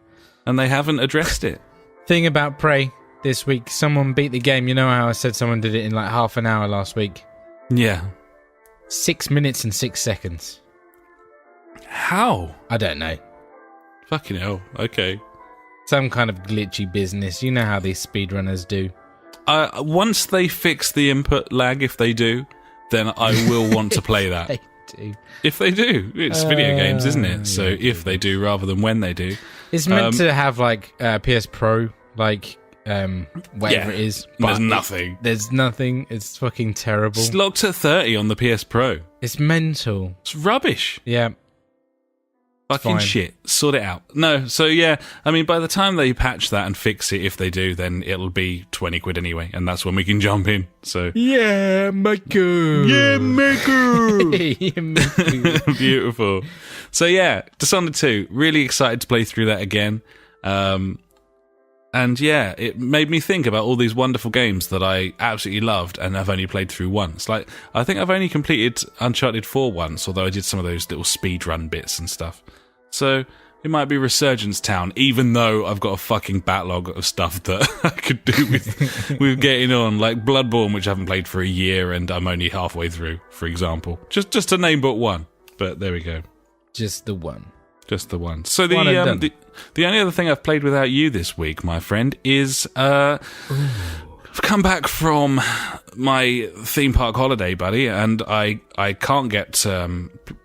And they haven't addressed it.
Thing about Prey this week, someone beat the game. You know how I said someone did it in like half an hour last week?
Yeah.
6 minutes and 6 seconds.
How?
I don't know.
Fucking hell. Okay.
Some kind of glitchy business. You know how these speedrunners do.
Once they fix the input lag, if they do, then I will want to play that.
They do.
If they do. It's video games, isn't it? So if they do rather than when they do.
It's meant to have like PS Pro, like whatever it is.
But there's nothing.
There's nothing. It's fucking terrible.
It's locked at 30 on the PS Pro.
It's mental.
It's rubbish.
Yeah.
Fucking shit. Sort it out. No, so yeah, I mean, by the time they patch that and fix it, if they do, then it'll be 20 quid anyway, and that's when we can jump in. So
yeah, Michael.
Yeah, Michael.
Yeah, Michael.
Beautiful. So yeah, Dishonored 2. Really excited to play through that again. And yeah, it made me think about all these wonderful games that I absolutely loved and I've only played through once. Like, I think I've only completed Uncharted 4 once, although I did some of those little speedrun bits and stuff. So it might be Resurgence Town, even though I've got a fucking backlog of stuff that I could do with getting on, like Bloodborne, which I haven't played for a year and I'm only halfway through, for example. Just to name but one. But there we go.
Just the one.
Just the one. So the only other thing I've played without you this week, my friend, is I've come back from my theme park holiday, buddy, and I can't get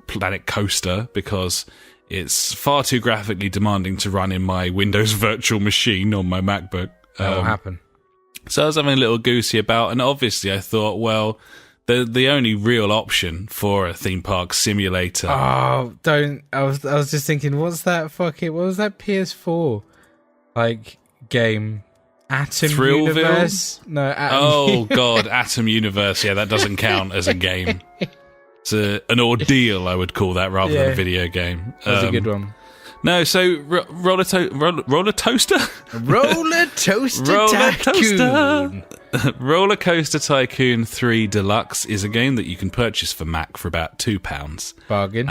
Planet Coaster because it's far too graphically demanding to run in my Windows virtual machine on my MacBook.
That'll happen.
So I was having a little goosey about, and obviously I thought, well, the only real option for a theme park simulator.
Oh, don't! I was just thinking, what was that PS4 like game? Atom
Thrillville?
Universe? No.
Oh God, Atom Universe. Yeah, that doesn't count as a game. It's an ordeal, I would call that, rather than a video game.
That's a good one.
No, so Roller Toaster Tycoon. Roller Coaster Tycoon 3 Deluxe is a game that you can purchase for Mac for about £2.
Bargain.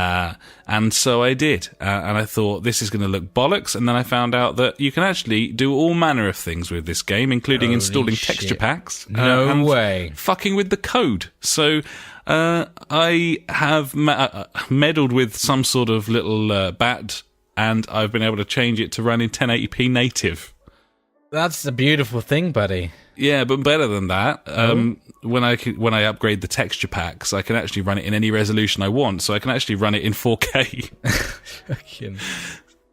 And so I did. And I thought, this is going to look bollocks. And then I found out that you can actually do all manner of things with this game, including installing texture packs.
No way.
Fucking with the code. So I have meddled with some sort of little bat, and I've been able to change it to run in 1080p native.
That's a beautiful thing, buddy.
Yeah, but better than that, when I upgrade the texture packs, I can actually run it in any resolution I want, so I can actually run it in 4K.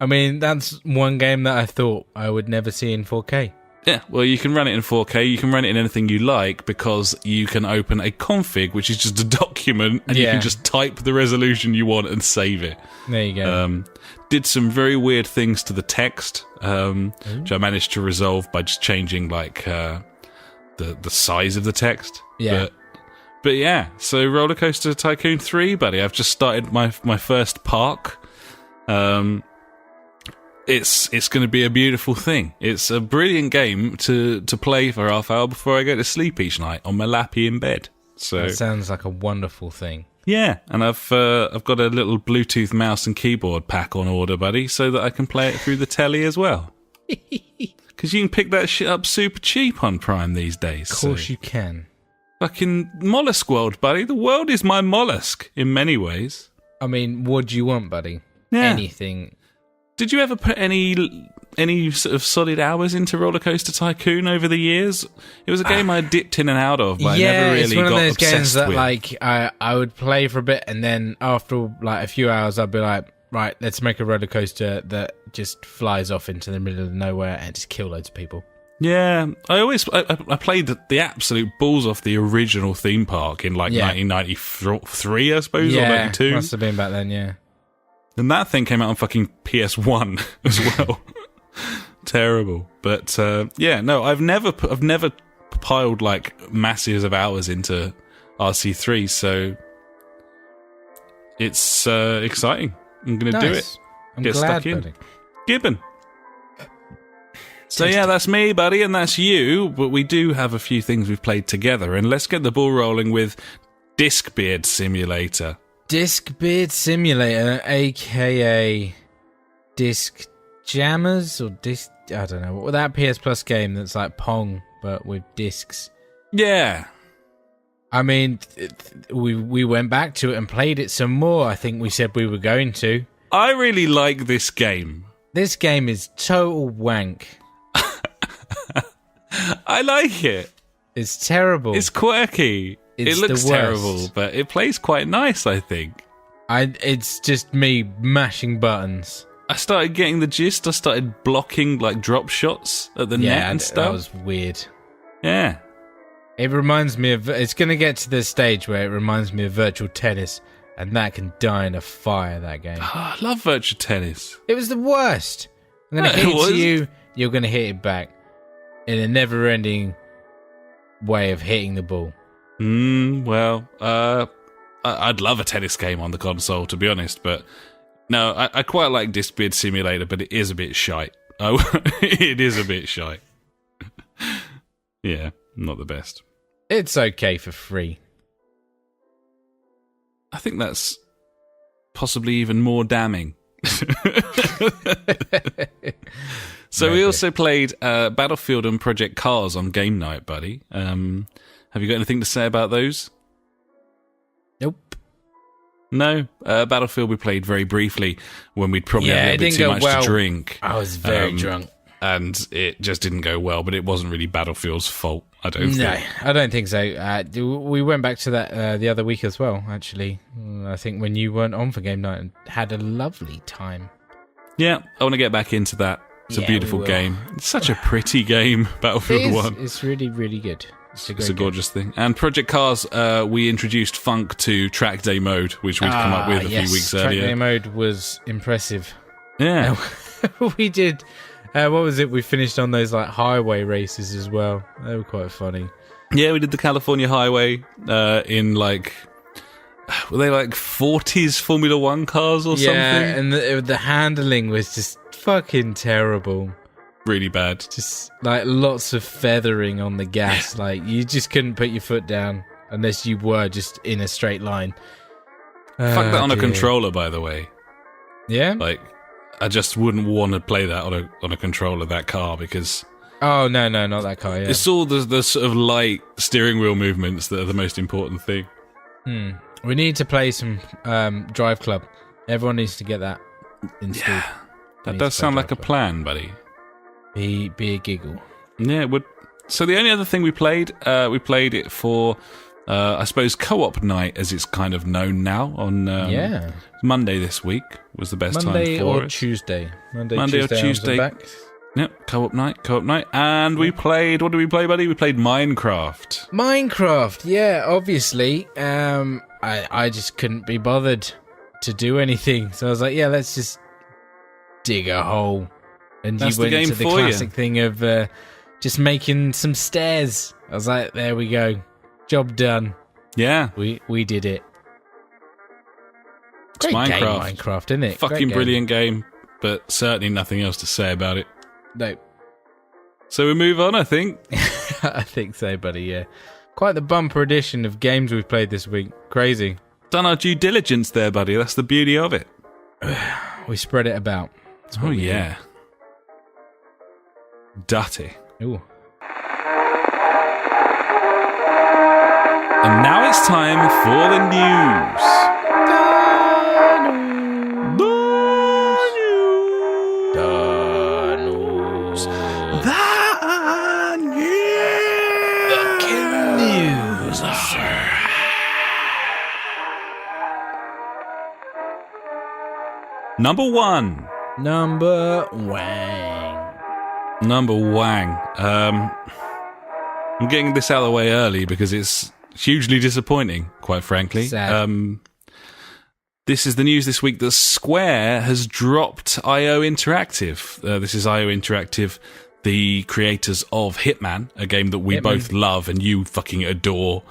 I mean, that's one game that I thought I would never see in 4K.
Yeah, well, you can run it in 4K, you can run it in anything you like, because you can open a config, which is just a document, and you can just type the resolution you want and save it.
There you go.
Did some very weird things to the text, which I managed to resolve by just changing, like, the size of the text.
Yeah.
But yeah, so Rollercoaster Tycoon 3, buddy. I've just started my first park. It's going to be a beautiful thing. It's a brilliant game to play for half hour before I go to sleep each night on my lappy in bed. So
That sounds like a wonderful thing.
yeah, and I've got a little Bluetooth mouse and keyboard pack on order, buddy, so that I can play it through the telly as well. Because you can pick that shit up super cheap on Prime these days.
Of course you can.
Fucking mollusk world, buddy. The world is my mollusk in many ways.
I mean, what do you want, buddy?
Yeah.
Anything.
Did you ever put any sort of solid hours into Rollercoaster Tycoon over the years? It was a game I dipped in and out of, but I never really
it's one
got
of those
obsessed
games that
with.
like I would play for a bit, and then after like a few hours, I'd be like, right, let's make a roller coaster that just flies off into the middle of nowhere and just kill loads of people.
Yeah, I played the absolute balls off the original theme park in like 1993, I suppose, or 92.
Must have been back then, yeah.
And that thing came out on fucking PS1 as well. Terrible. But yeah, no, I've never piled like masses of hours into RC3, so it's exciting. I'm going to do it.
I'm
Get
glad,
stuck in.
buddy.
Gibbon. So yeah, that's me, buddy, and that's you, but we do have a few things we've played together, and let's get the ball rolling with Disc Beard Simulator.
Disc Beard Simulator, aka Disc Jammers, or Disc... I don't know. That PS Plus game that's like Pong, but with discs.
Yeah.
I mean, we went back to it and played it some more. I think we said we were going to.
I really like this game.
This game is total wank.
I like it.
It's terrible.
It's quirky.
It's
it looks
the worst.
terrible, but it plays quite nice, I think.
It's just me mashing buttons.
I started getting the gist. I started blocking like drop shots at the net and stuff.
That was weird.
Yeah.
It reminds me of... It's going to get to this stage where it reminds me of virtual tennis, and that can die in a fire, that game.
I love virtual tennis.
It was the worst. I'm going to hit it to you, you're going to hit it back. In a never-ending way of hitting the ball.
Well, I'd love a tennis game on the console, to be honest, but no, I quite like Disc Beard Simulator, but it is a bit shite. It is a bit shite. Yeah, not the best.
It's okay for free.
I think that's possibly even more damning. So we also played Battlefield and Project Cars on game night, buddy. Have you got anything to say about those?
Nope.
No? Battlefield we played very briefly when we'd probably had a little bit too much to drink.
I was very drunk.
And it just didn't go well, but it wasn't really Battlefield's fault, I don't think.
No, I don't think so. We went back to that the other week as well, actually. I think when you weren't on for game night and had a lovely time.
Yeah, I want to get back into that. It's a beautiful game. It's such a pretty game, Battlefield 1.
It's really, really good.
It's a gorgeous thing. And Project Cars, we introduced Funk to Track Day Mode, which we'd come up with a few weeks earlier.
Track Day Mode was impressive.
Yeah.
We did... what was it? We finished on those like highway races as well. They were quite funny.
Yeah, we did the California Highway in like... Were they like 40s Formula 1 cars or something?
Yeah, and the handling was just fucking terrible.
Really bad.
Just like lots of feathering on the gas. Like you just couldn't put your foot down unless you were just in a straight line.
Fuck that on a controller, by the way.
Yeah?
Like, I just wouldn't want to play that on a controller, that car, because...
Oh, no, not that car, yeah.
It's all the sort of light steering wheel movements that are the most important thing.
We need to play some Drive Club. Everyone needs to get that installed.
Yeah, that does sound like a plan, buddy.
Be a giggle.
Yeah, it would. So the only other thing we played it for, I suppose, co-op night, as it's kind of known now, on Monday this week was the best time for it.
Monday or Tuesday. Monday
or Tuesday.
Back.
Yep, co-op night. And we played, what did we play, buddy? We played Minecraft.
Minecraft, yeah, obviously. I just couldn't be bothered to do anything. So I was like, yeah, let's just dig a hole. And
That's
you went
the game
to the
for
classic thing of just making some stairs. I was like, there we go. Job done.
Yeah.
We did it.
It's
Great game,
Minecraft.
Minecraft, isn't it?
Fucking brilliant game, but certainly nothing else to say about it.
No.
So we move on, I think.
I think so, buddy, yeah. Quite the bumper edition of games we've played this week. Crazy.
Done our due diligence there, buddy. That's the beauty of it.
We spread it about.
Oh, yeah. Dirty.
Ooh.
And now it's time for the news. Number one.
Number Wang.
I'm getting this out of the way early because it's hugely disappointing, quite frankly.
Sad.
This is the news this week that Square has dropped IO Interactive. This is IO Interactive, the creators of Hitman, a game that we both love and you fucking adore.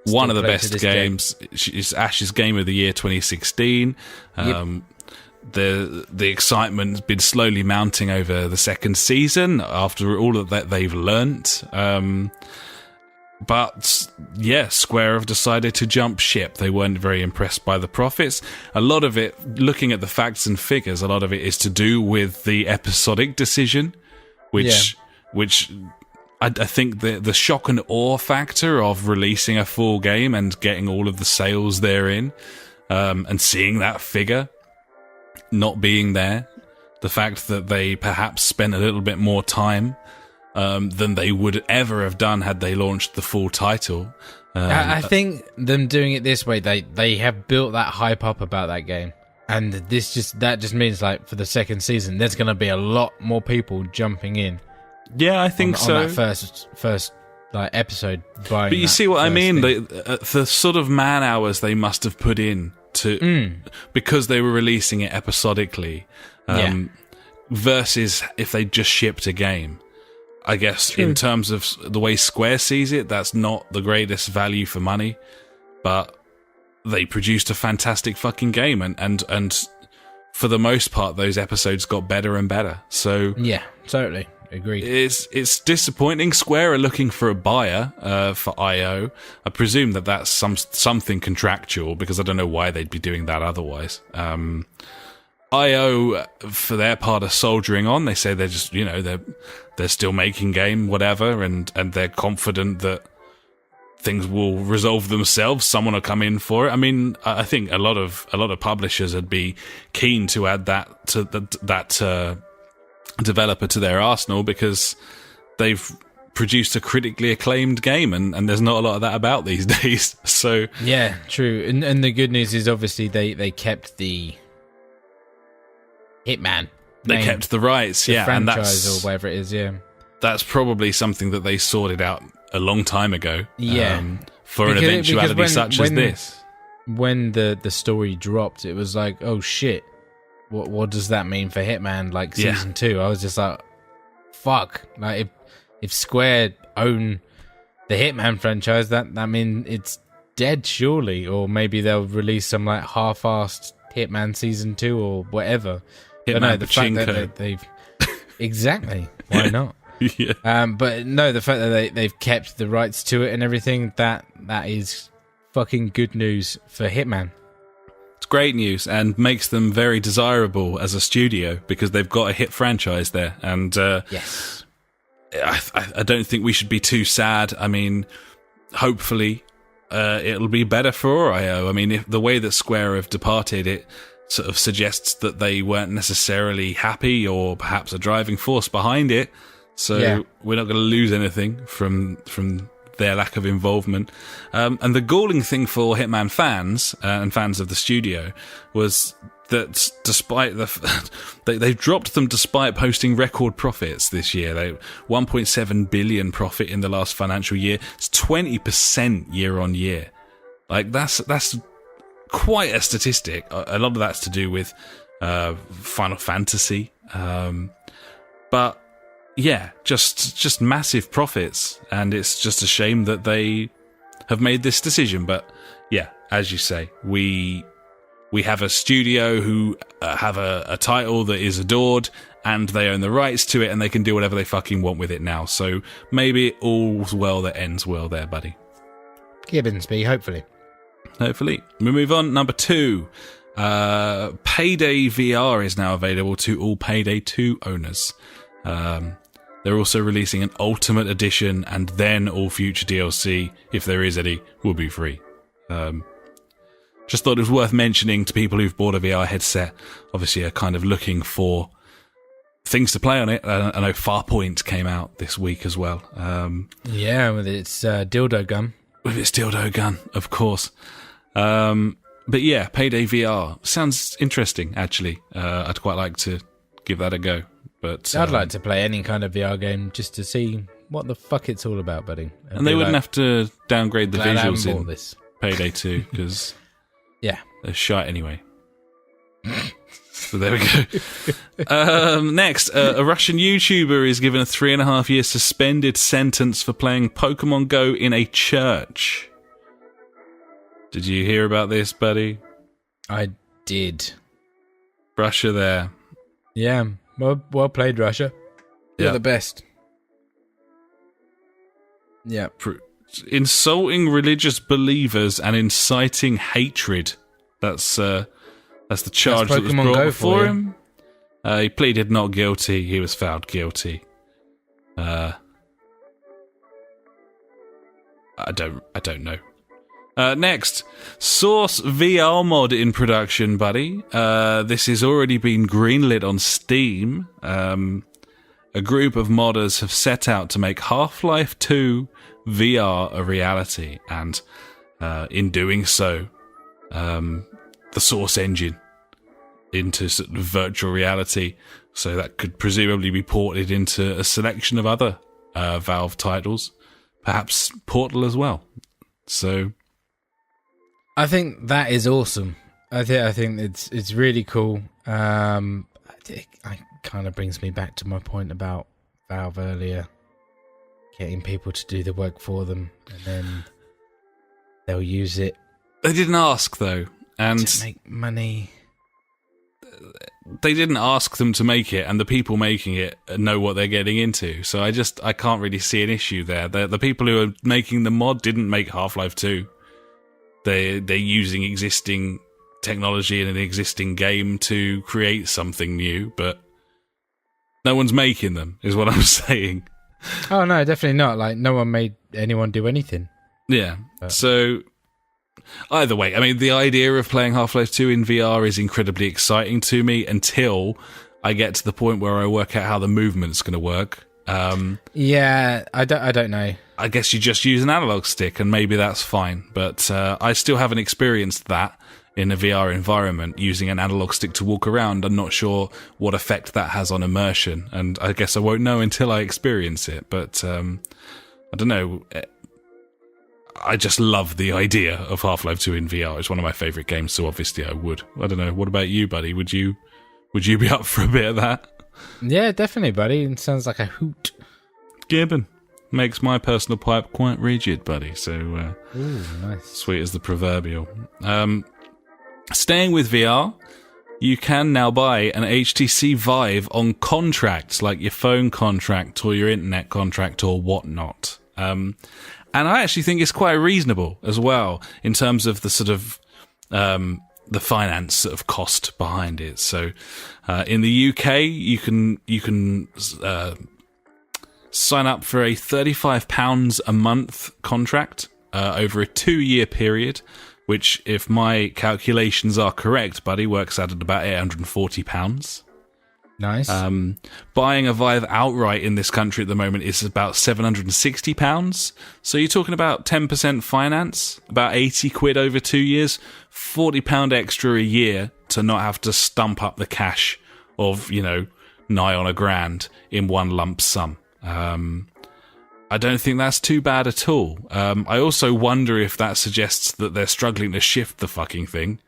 One of the best games. It's Ash's Game of the Year 2016. The excitement's been slowly mounting over the second season after all of that they've learnt. But yeah, Square have decided to jump ship. They weren't very impressed by the profits. A lot of it, looking at the facts and figures, a lot of it is to do with the episodic decision, which I think the shock and awe factor of releasing a full game and getting all of the sales therein, and seeing that figure not being there, the fact that they perhaps spent a little bit more time than they would ever have done had they launched the full title.
I think them doing it this way, they have built that hype up about that game, and that just means like for the second season, there's going to be a lot more people jumping in.
Yeah, I think so.
On that first like episode, buying.
But you see what I mean? The sort of man hours they must have put in because they were releasing it episodically, versus if they just shipped a game. I guess in terms of the way Square sees it, that's not the greatest value for money, but they produced a fantastic fucking game, and for the most part, those episodes got better and better. So
yeah, totally. Agreed.
It's disappointing. Square are looking for a buyer for IO. I presume that's something contractual, because I don't know why they'd be doing that otherwise. IO, for their part, are soldiering on. They say they're just, they're still making game, whatever, and they're confident that things will resolve themselves. Someone will come in for it. I mean, I think a lot of publishers would be keen to add that to that developer to their arsenal, because they've produced a critically acclaimed game, and there's not a lot of that about these days. So
yeah, true. And the good news is obviously they kept the Hitman.
They kept the rights,
the franchise,
and that's
or whatever it is. Yeah,
that's probably something that they sorted out a long time ago.
Yeah,
for an eventuality such as this.
When the story dropped, it was like, oh shit. What does that mean for Hitman, like season 2? I was just like, fuck. Like if Square own the Hitman franchise, that means it's dead, surely. Or maybe they'll release some like half-assed Hitman season 2 or whatever.
Hitman
the fact that they've exactly, why not?
Yeah.
But no, the fact that they've kept the rights to it and everything, that is fucking good news for Hitman.
It's great news, and makes them very desirable as a studio, because they've got a hit franchise there. And
yes,
I don't think we should be too sad. I mean, hopefully it'll be better for IO. I mean, if the way that Square have departed, it sort of suggests that they weren't necessarily happy, or perhaps a driving force behind it. So we're not going to lose anything from their lack of involvement. And the galling thing for Hitman fans and fans of the studio was that despite they've dropped them despite posting record profits this year. 1.7 billion profit in the last financial year. It's 20% year on year. Like that's quite a statistic. A lot of that's to do with Final Fantasy, but yeah, just massive profits, and it's just a shame that they have made this decision. But yeah, as you say, we have a studio who have a title that is adored, and they own the rights to it, and they can do whatever they fucking want with it now. So maybe all's well that ends well there, buddy.
Gibbonsby, hopefully.
Hopefully. We move on. Number 2. Payday VR is now available to all Payday 2 owners. They're also releasing an Ultimate Edition, and then all future DLC, if there is any, will be free. Just thought it was worth mentioning to people who've bought a VR headset, obviously are kind of looking for things to play on it. I know Farpoint came out this week as well.
Yeah, with its dildo gun.
With its dildo gun, of course. But yeah, Payday VR sounds interesting, actually. I'd quite like to give that a go. But
I'd like to play any kind of VR game just to see what the fuck it's all about, buddy.
And they wouldn't have to downgrade the visuals in
this.
Payday 2, because
yeah,
they're shite anyway. So there we go. Next, a Russian YouTuber is given a 3.5-year suspended sentence for playing Pokemon Go in a church. Did you hear about this, buddy?
I did.
Russia there.
Yeah, well played, Russia. You're the best. Yeah.
Insulting religious believers and inciting hatred. That's the charge that was brought before him. He pleaded not guilty. He was found guilty. I don't know. Next, Source VR mod in production, buddy. This has already been greenlit on Steam. A group of modders have set out to make Half-Life 2 VR a reality, and in doing so, the Source engine into sort of virtual reality, so that could presumably be ported into a selection of other Valve titles, perhaps Portal as well. So,
I think that is awesome. I think it's really cool. It kind of brings me back to my point about Valve earlier, getting people to do the work for them, and then they'll use it.
They didn't ask though, and
to make money.
They didn't ask them to make it, and the people making it know what they're getting into. So I can't really see an issue there. The people who are making the mod didn't make Half-Life 2. They're using existing technology in an existing game to create something new, but no one's making them, is what I'm saying.
Oh no, definitely not. Like, no one made anyone do anything.
Yeah. So either way, I mean, the idea of playing Half-Life 2 in VR is incredibly exciting to me until I get to the point where I work out how the movement's going to work.
Yeah, I don't know.
I guess you just use an analog stick, and maybe that's fine. But I still haven't experienced that in a VR environment, using an analog stick to walk around. I'm not sure what effect that has on immersion, and I guess I won't know until I experience it. But I don't know. I just love the idea of Half-Life 2 in VR. It's one of my favourite games, so obviously I would. I don't know. What about you, buddy? Would you be up for a bit of that?
Yeah, definitely, buddy. It sounds like a hoot.
Gibbon. Makes my personal pipe quite rigid, buddy. So,
ooh, nice.
Sweet as the proverbial. Staying with VR, you can now buy an HTC Vive on contract, like your phone contract or your internet contract or whatnot. And I actually think it's quite reasonable as well in terms of the sort of the finance sort of cost behind it. So in the UK, you can sign up for a £35 a month contract over a 2-year period, which, if my calculations are correct, buddy, works out at about £840.
Nice.
Buying a Vive outright in this country at the moment is about £760. So you're talking about 10% finance, about 80 quid over 2 years, £40 extra a year to not have to stump up the cash of, nigh on £1,000 in one lump sum. I don't think that's too bad at all. I also wonder if that suggests that they're struggling to shift the fucking thing.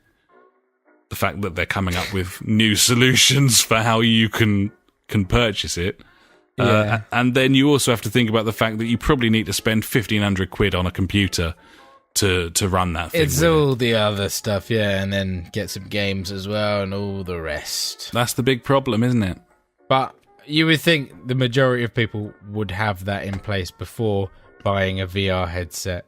The fact that they're coming up with new solutions for how you can purchase it.
Yeah.
And then you also have to think about the fact that you probably need to spend 1,500 quid on a computer to run that thing.
It's all the other stuff, yeah, and then get some games as well and all the rest.
That's the big problem, isn't it?
But you would think the majority of people would have that in place before buying a VR headset.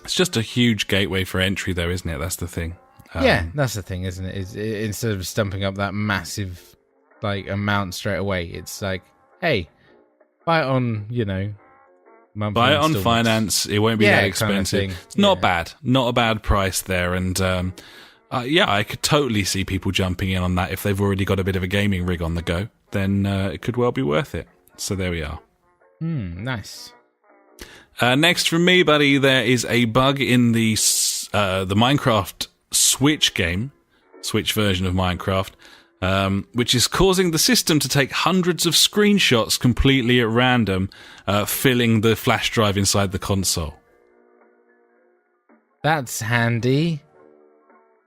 It's just a huge gateway for entry, though, isn't it? That's the thing.
Yeah, that's the thing, isn't it? Instead of stumping up that massive amount straight away, it's like, hey, buy it on, monthly
buy it on
installments.
finance. It won't be that expensive.
Kind of thing.
It's not bad. Not a bad price there. And I could totally see people jumping in on that if they've already got a bit of a gaming rig on the go. Then it could well be worth it. So there we are.
Nice.
Next from me, buddy, there is a bug in the Minecraft Switch game, Switch version of Minecraft, which is causing the system to take hundreds of screenshots completely at random, filling the flash drive inside the console.
That's handy.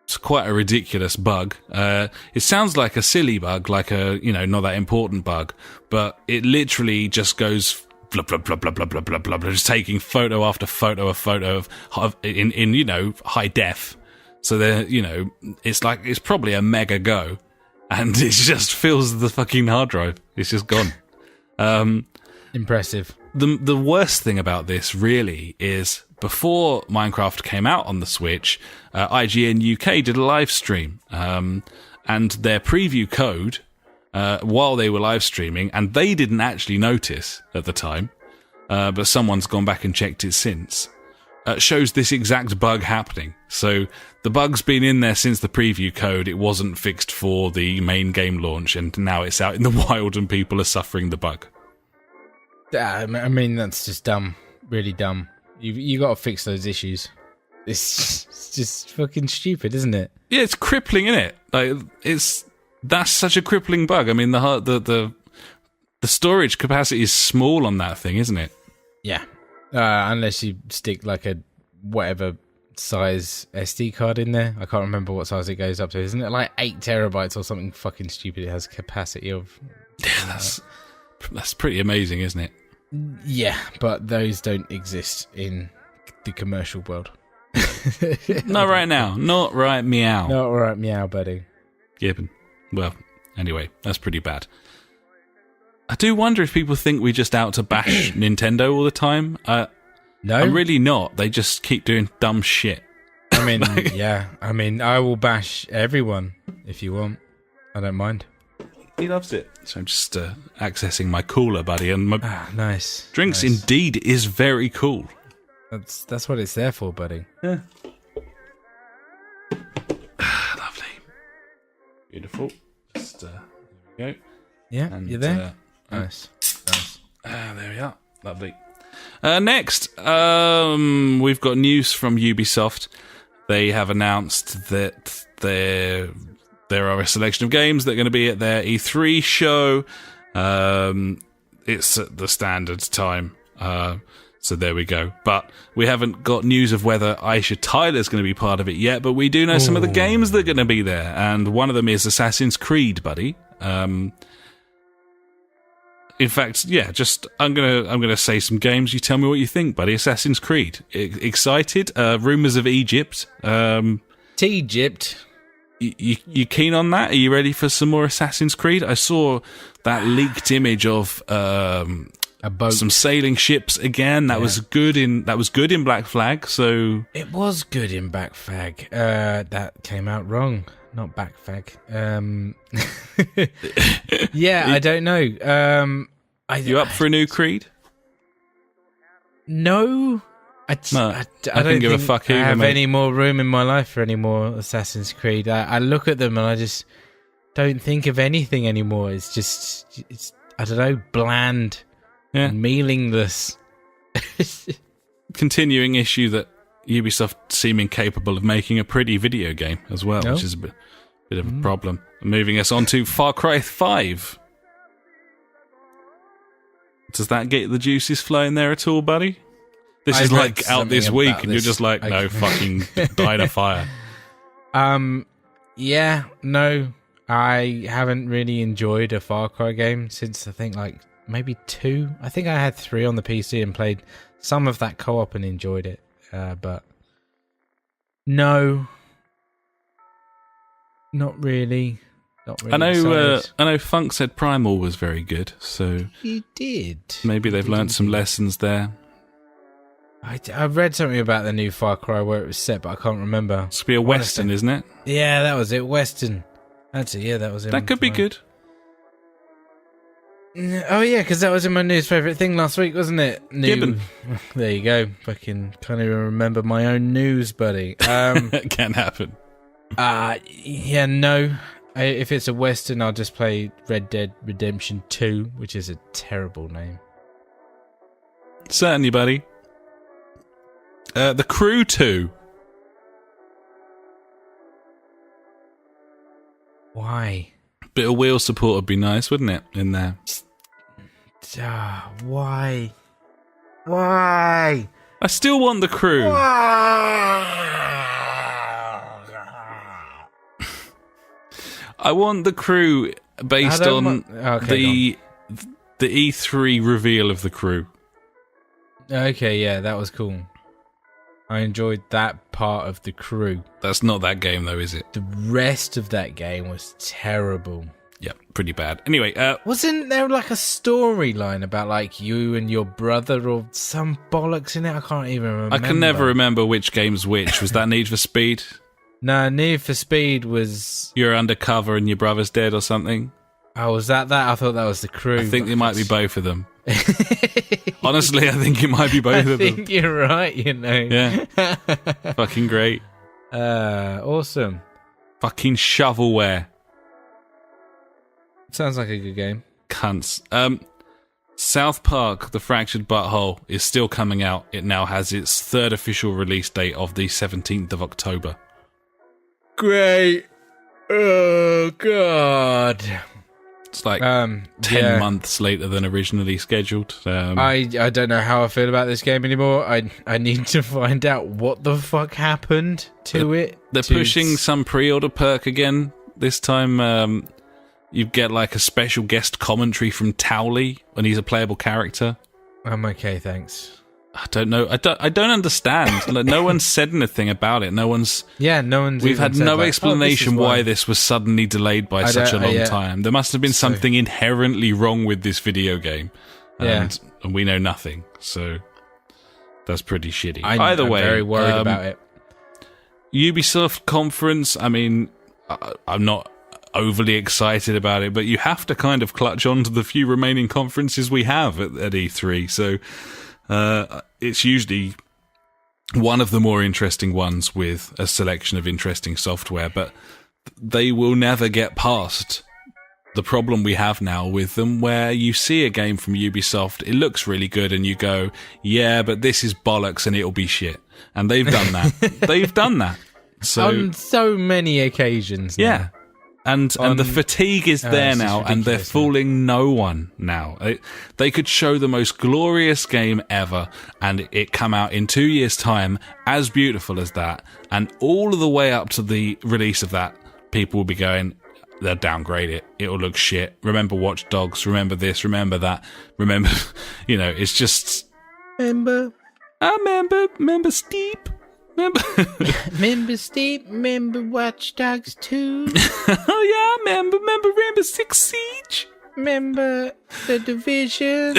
It's quite a ridiculous bug. It sounds like a silly bug, like a, not that important bug, but it literally just goes blah, blah, blah, blah, blah, blah, blah, blah, blah, just taking photo after photo of in high def. So there, it's probably a mega go, and it just fills the fucking hard drive. It's just gone.
Impressive.
The worst thing about this really is before Minecraft came out on the Switch, IGN UK did a live stream, and their preview code, while they were live streaming, and they didn't actually notice at the time, but someone's gone back and checked it since, shows this exact bug happening. So the bug's been in there since the preview code. It wasn't fixed for the main game launch, and now it's out in the wild and people are suffering the bug.
I mean, that's just dumb. Really dumb. You got to fix those issues. It's just fucking stupid, isn't it?
Yeah, it's crippling, isn't it? That's such a crippling bug. I mean, the storage capacity is small on that thing, isn't it?
Yeah. Unless you stick a whatever size SD card in there. I can't remember what size it goes up to. Isn't it 8 terabytes or something fucking stupid? It has capacity of...
Yeah, that's pretty amazing, isn't it?
Yeah, but those don't exist in the commercial world.
Not right now. Not right meow.
Not right meow, buddy.
Gibbon. Well, anyway, that's pretty bad. I do wonder if people think we're just out to bash Nintendo all the time.
No.
I'm really not. They just keep doing dumb shit.
I mean, yeah. I mean, I will bash everyone if you want. I don't mind.
He loves it. So I'm just accessing my cooler, buddy, and my
nice.
Drinks
nice.
Indeed is very cool.
That's what it's there for, buddy.
Yeah. Lovely. Beautiful. Just there we go.
Yeah,
and,
you there? Nice.
There we are. Lovely. Next, we've got news from Ubisoft. They have announced that there are a selection of games that are going to be at their E3 show. It's at the standard time. So there we go. But we haven't got news of whether Aisha Tyler's going to be part of it yet, but we do know some of the games that are going to be there. And one of them is Assassin's Creed, buddy. In fact, yeah, I'm gonna say some games. You tell me what you think, buddy. Assassin's Creed. Excited? Rumors of Egypt.
Egypt.
You keen on that? Are you ready for some more Assassin's Creed? I saw that leaked image of
a boat,
some sailing ships again. That was good in Black Flag. So
it was good in Black Flag. That came out wrong. Not Black Flag. Yeah, I don't know.
You up for a new Creed?
No. I don't
give a fuck either,
I have
mate.
any more room in my life for any more Assassin's Creed. I look at them and I just don't think of anything anymore. It's I don't know, bland, and meaningless.
Continuing issue that Ubisoft seem incapable of making a pretty video game as well, which is a bit of a problem. Moving us on to Far Cry 5. Does that get the juices flowing there at all, buddy? This is out this week, and you're just like, no, fucking die in a fire.
Yeah, no, I haven't really enjoyed a Far Cry game since I think maybe 2. I think I had 3 on the PC and played some of that co-op and enjoyed it. but no, not really. Not really.
I know Funk said Primal was very good, so
you did.
Maybe they've learned some lessons there.
I read something about the new Far Cry where it was set, but I can't remember.
It's to be a Western, isn't it?
Yeah, that was it. Western. That's it. Yeah, that was it.
That could be good.
Oh yeah, because that was in my news favourite thing last week, wasn't it?
Gibbon.
There you go. Fucking can't even remember my own news, buddy.
It can happen.
Yeah, no. If it's a Western, I'll just play Red Dead Redemption 2, which is a terrible name.
Certainly, buddy. The Crew 2.
Why?
Bit of wheel support would be nice, wouldn't it, in there?
Why? Why?
I still want the Crew. I want the Crew based on the E3 reveal of the Crew.
Okay, yeah, that was cool. I enjoyed that part of the Crew.
That's not that game, though, is it?
The rest of that game was terrible.
Yeah, pretty bad. Anyway,
wasn't there like a storyline about like you and your brother or some bollocks in it? I can't even remember.
I can never remember which game's which. Was that Need for Speed?
No, Need for Speed was...
You're undercover and your brother's dead or something?
Oh, was that? I thought that was the Crew.
I think it might be both of them. Honestly, I think it might be both of them.
I think you're right, you know.
Yeah. Fucking great.
Awesome.
Fucking shovelware.
Sounds like a good game.
Cunts. South Park, The Fractured Butthole, is still coming out. It now has its third official release date of the 17th of October.
Great. Oh, God.
It's like 10 months later than originally scheduled.
I don't know how I feel about this game anymore. I need to find out what the fuck happened to it.
They're pushing some pre-order perk again. This time you get like a special guest commentary from Towley when he's a playable character.
I'm okay, thanks.
I don't know. I don't understand. Like, no one's said anything about it. No one's. We've had no explanation why this was suddenly delayed by such a long time. There must have been something inherently wrong with this video game, and we know nothing. So that's pretty shitty. Either way,
I'm very worried about it.
Ubisoft conference. I mean, I'm not overly excited about it, but you have to kind of clutch on to the few remaining conferences we have at E3. So. It's usually one of the more interesting ones with a selection of interesting software, but they will never get past the problem we have now with them, where you see a game from Ubisoft, it looks really good, and you go, yeah, but this is bollocks and it'll be shit. And they've done that. They've done that. So,
on so many occasions now.
Yeah. And the fatigue is there now, and they're fooling no one now. They could show the most glorious game ever, and it come out in 2 years' time as beautiful as that, and all the way up to the release of that, people will be going, they'll downgrade it. It'll look shit. Remember Watch Dogs. Remember this. Remember that. Remember, it's just...
Remember
Steep.
Remember Steep, remember Watch Dogs 2.
Oh yeah, remember Rainbow Six Siege.
Remember The Division.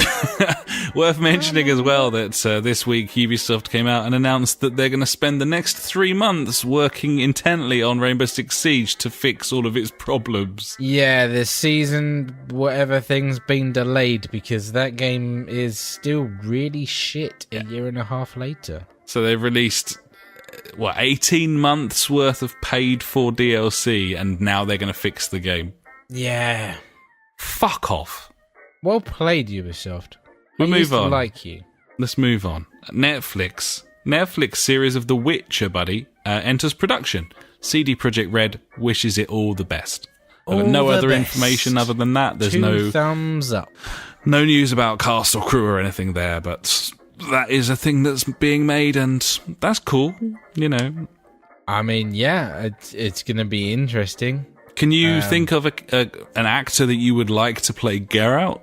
Worth mentioning as well that this week Ubisoft came out and announced that they're going to spend the next 3 months working intently on Rainbow Six Siege to fix all of its problems.
Yeah, the season, whatever thing's been delayed because that game is still really shit a year and a half later.
So they've released... 18 months worth of paid for DLC, and now they're going to fix the game.
Yeah.
Fuck off.
Well played, Ubisoft.
We'll move on.
Like you.
Let's move on. Netflix series of The Witcher, buddy, enters production. CD Projekt Red wishes it all the best. No other information other than that. There's no
thumbs up.
No news about cast or crew or anything there, but... that is a thing that's being made, and that's cool,
I mean, yeah, it's going to be interesting.
Can you think of an actor that you would like to play Geralt?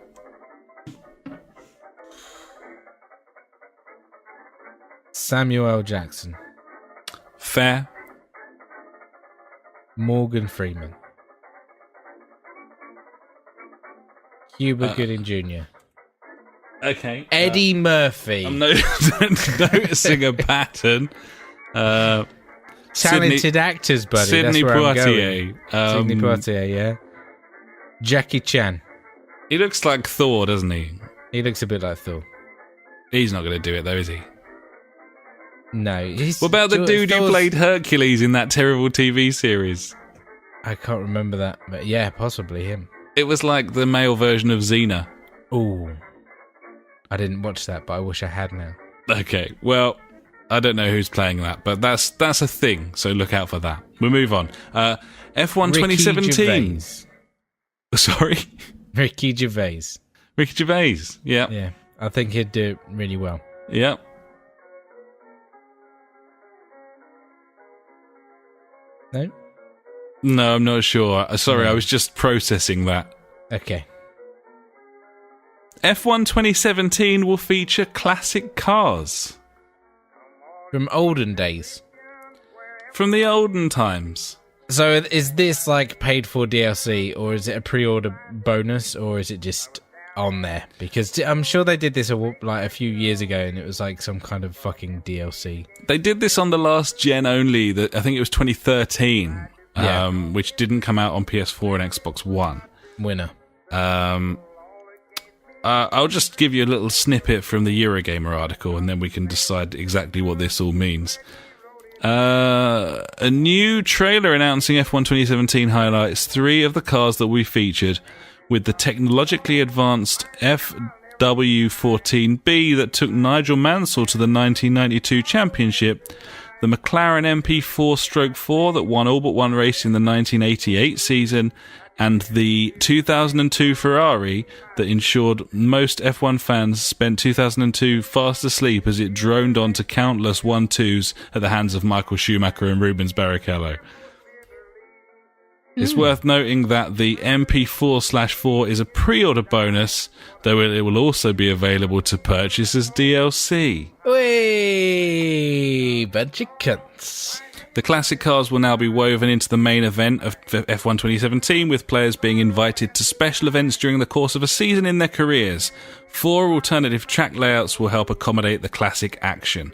Samuel L. Jackson.
Fair.
Morgan Freeman. Cuba Gooding Jr.
Okay.
Eddie Murphy.
I'm noticing a pattern.
Talented actors, buddy.
Sidney
That's where
Poitier.
I'm going. Sidney Poitier, yeah. Jackie Chan.
He looks like Thor, doesn't he?
He looks a bit like Thor.
He's not going to do it, though, is he?
No.
What about the dude who played Hercules in that terrible TV series?
I can't remember that, but yeah, possibly him.
It was like the male version of Xena.
Ooh. I didn't watch that, but I wish I had now.
Okay, well, I don't know who's playing that, but that's a thing, so look out for that. We'll move on. F1 2017.
Gervais.
Sorry?
Ricky Gervais.
Ricky Gervais, yeah.
Yeah, I think he'd do it really well.
Yeah.
No?
No, I'm not sure. Sorry, I was just processing that.
Okay.
F1 2017 will feature classic cars.
From olden days.
From the olden times.
So is this like paid for DLC, or is it a pre-order bonus, or is it just on there? Because I'm sure they did this like a few years ago, and it was like some kind of fucking DLC.
They did this on the last gen only. I think it was 2013, which didn't come out on PS4 and Xbox One.
Winner.
I'll just give you a little snippet from the Eurogamer article, and then we can decide exactly what this all means. A new trailer announcing F1 2017 highlights 3 of the cars that we featured, with the technologically advanced FW14B that took Nigel Mansell to the 1992 championship, the McLaren MP4/4 that won all but one race in the 1988 season, and the 2002 Ferrari that ensured most F1 fans spent 2002 fast asleep as it droned on to countless 1-2s at the hands of Michael Schumacher and Rubens Barrichello. It's worth noting that the MP4/4 is a pre-order bonus, though it will also be available to purchase as DLC.
Whee! Bunch of cunts.
The classic cars will now be woven into the main event of F1 2017, with players being invited to special events during the course of a season in their careers. 4 alternative track layouts will help accommodate the classic action.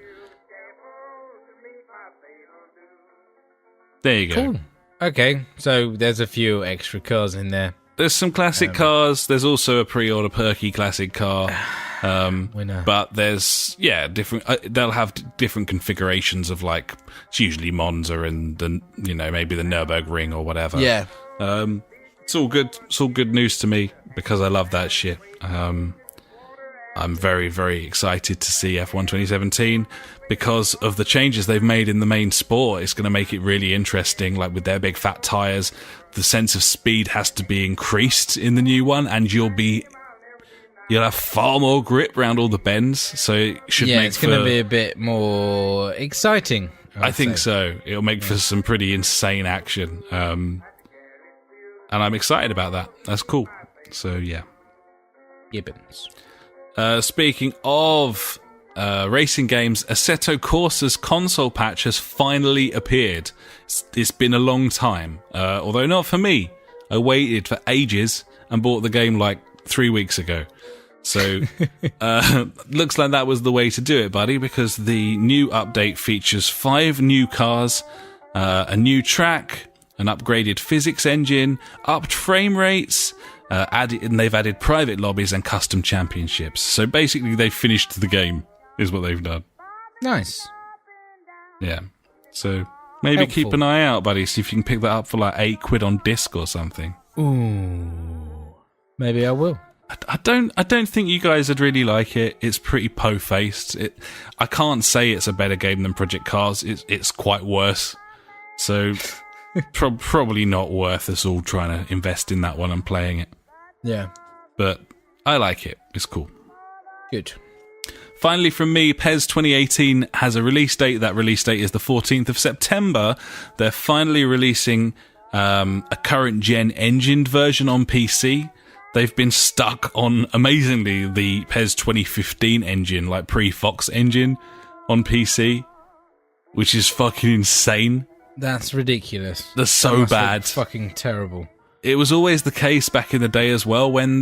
There you go.
Cool. Okay, so there's a few extra cars in there.
There's some classic cars. There's also a pre-order perky classic car.
Winner.
But there's, different. They'll have different configurations of, like, it's usually Monza and maybe the Nürburgring or whatever.
Yeah.
It's all good. It's all good news to me because I love that shit. I'm very, very excited to see F1 2017 because of the changes they've made in the main sport. It's going to make it really interesting. Like with their big fat tyres, the sense of speed has to be increased in the new one, and you'll have far more grip around all the bends. So it should make
it's going to be a bit more exciting.
I think so. It'll make for some pretty insane action. And I'm excited about that. That's cool. So yeah.
Gibbons.
Speaking of racing games, Assetto Corsa's console patch has finally appeared. It's been a long time, although not for me. I waited for ages and bought the game like 3 weeks ago. So looks like that was the way to do it, buddy, because the new update features 5 new cars, a new track, an upgraded physics engine, upped frame rates, and they've added private lobbies and custom championships. So basically they've finished the game, is what they've done.
Nice.
Yeah. So maybe
Helpful.
keep an eye out, buddy, see if you can pick that up for like £8 on disc or something.
Ooh. Maybe I will.
I don't think you guys would really like it. It's pretty po-faced. I can't say it's a better game than Project Cars. It's quite worse. So probably not worth us all trying to invest in that one and playing it.
Yeah.
But I like it. It's cool.
Good.
Finally from me, PES 2018 has a release date. That release date is the 14th of September. They're finally releasing a current gen engined version on PC. They've been stuck on, amazingly, the PES 2015 engine, like pre-Fox engine on PC, which is fucking insane.
That's ridiculous.
That's so bad.
Fucking terrible.
It was always the case back in the day as well when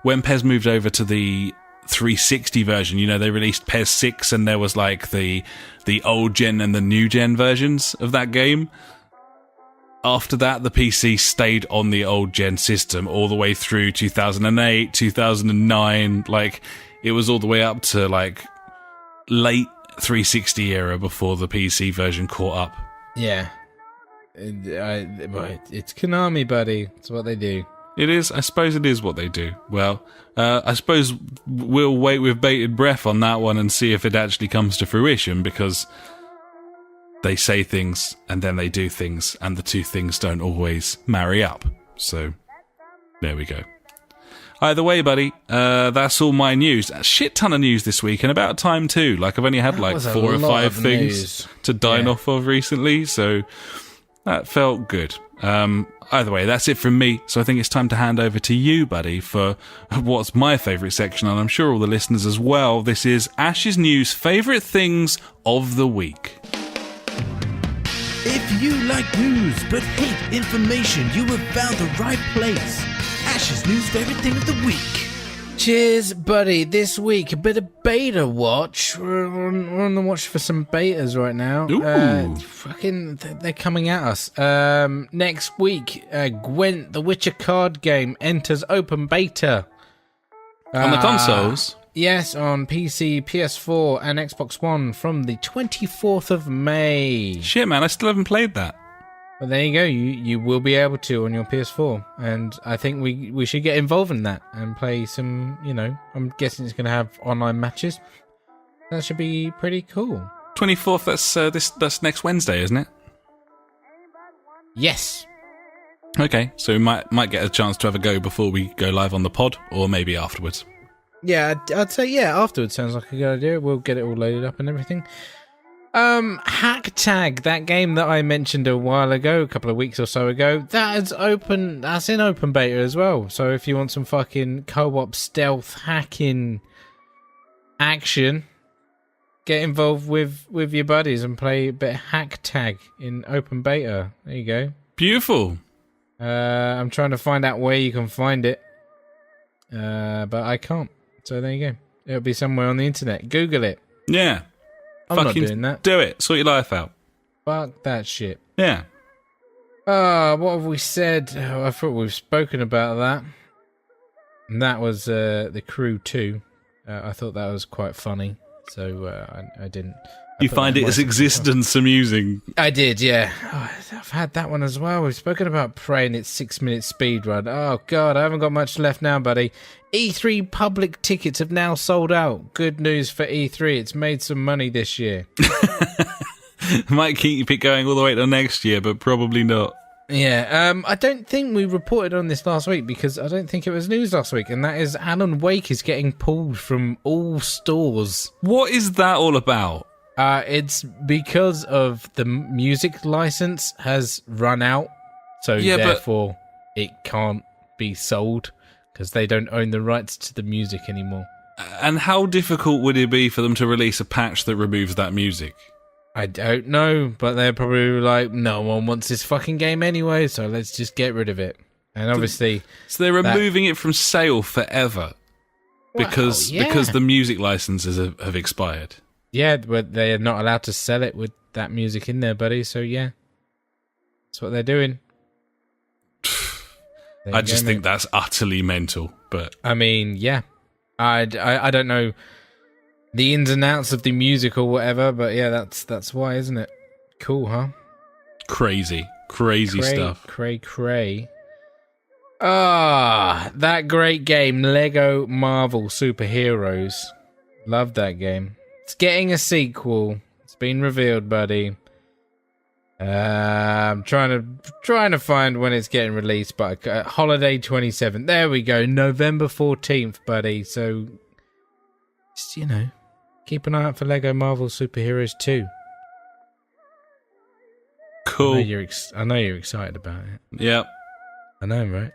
when PES moved over to the 360 version. You know, they released PES 6 and there was like the old gen and the new gen versions of that game. After that, the PC stayed on the old gen system all the way through 2008, 2009. Like, it was all the way up to like late 360 era before the PC version caught up.
Yeah. It's Konami, buddy. It's what they do.
It is. I suppose it is what they do. Well, I suppose we'll wait with bated breath on that one and see if it actually comes to fruition, because they say things and then they do things, and the two things don't always marry up. So, there we go. Either way, buddy, that's all my news. A shit ton of news this week, and about time too. Like, I've only had like 4 or 5 things to dine off of recently, so that felt good. Either way, that's it from me, so I think it's time to hand over to you, buddy, for what's my favourite section, and I'm sure all the listeners as well. This is Ash's News Favourite Things of the Week.
If you like news but hate information, you have found the right place. Ash's News Favourite Thing of the Week.
Cheers, buddy. This week, a bit of beta watch. We're on the watch for some betas right now.
Ooh.
They're coming at us. Next week, Gwent, the Witcher card game, enters open beta.
On the consoles?
Yes, on PC, PS4, and Xbox One from the 24th of May.
Shit, man, I still haven't played that.
Well, there you go. You will be able to on your PS4, and I think we should get involved in that and play some. You know, I'm guessing it's going to have online matches. That should be pretty cool.
24th. That's next Wednesday, isn't it?
Yes.
Okay, so we might get a chance to have a go before we go live on the pod, or maybe afterwards.
Yeah, I'd say afterwards sounds like a good idea. We'll get it all loaded up and everything. Hack Tag, that game that I mentioned a while ago, a couple of weeks or so ago, that's in open beta as well. So if you want some fucking co-op stealth hacking action, get involved with your buddies and play a bit of Hack Tag in open beta. There you go.
Beautiful.
I'm trying to find out where you can find it, but I can't. So there you go. It'll be somewhere on the internet. Google it.
Yeah.
I'm
fucking
not doing that.
Do it. Sort your life out.
Fuck that shit.
Yeah.
What have we said? Oh, I thought we've spoken about that. And that was The Crew 2. I thought that was quite funny. So I didn't.
You find its existence amusing.
I did, yeah. Oh, I've had that one as well. We've spoken about Prey and its 6-minute speedrun. Oh, God, I haven't got much left now, buddy. E3 public tickets have now sold out. Good news for E3. It's made some money this year.
Might keep it going all the way to next year, but probably not.
Yeah, I don't think we reported on this last week because I don't think it was news last week, and that is Alan Wake is getting pulled from all stores.
What is that all about?
It's because of the music license has run out, so therefore it can't be sold because they don't own the rights to the music anymore.
And how difficult would it be for them to release a patch that removes that music?
I don't know, but they're probably like, no one wants this fucking game anyway, so let's just get rid of it. And obviously...
So they're removing it from sale forever because the music licenses have expired.
Yeah, but they're not allowed to sell it with that music in there, buddy, so yeah. That's what they're doing.
I just think that's utterly mental, but...
I mean, yeah. I don't know the ins and outs of the music or whatever, but yeah, that's why, isn't it? Cool, huh?
Crazy stuff.
Cray. That great game, Lego Marvel Superheroes. Love that game. It's getting a sequel. It's been revealed, buddy. I'm trying to find when it's getting released, but holiday 27. There we go, November 14th, buddy. So, just, keep an eye out for Lego Marvel Superheroes 2.
Cool.
I know you're excited about it.
Yep.
I know, right?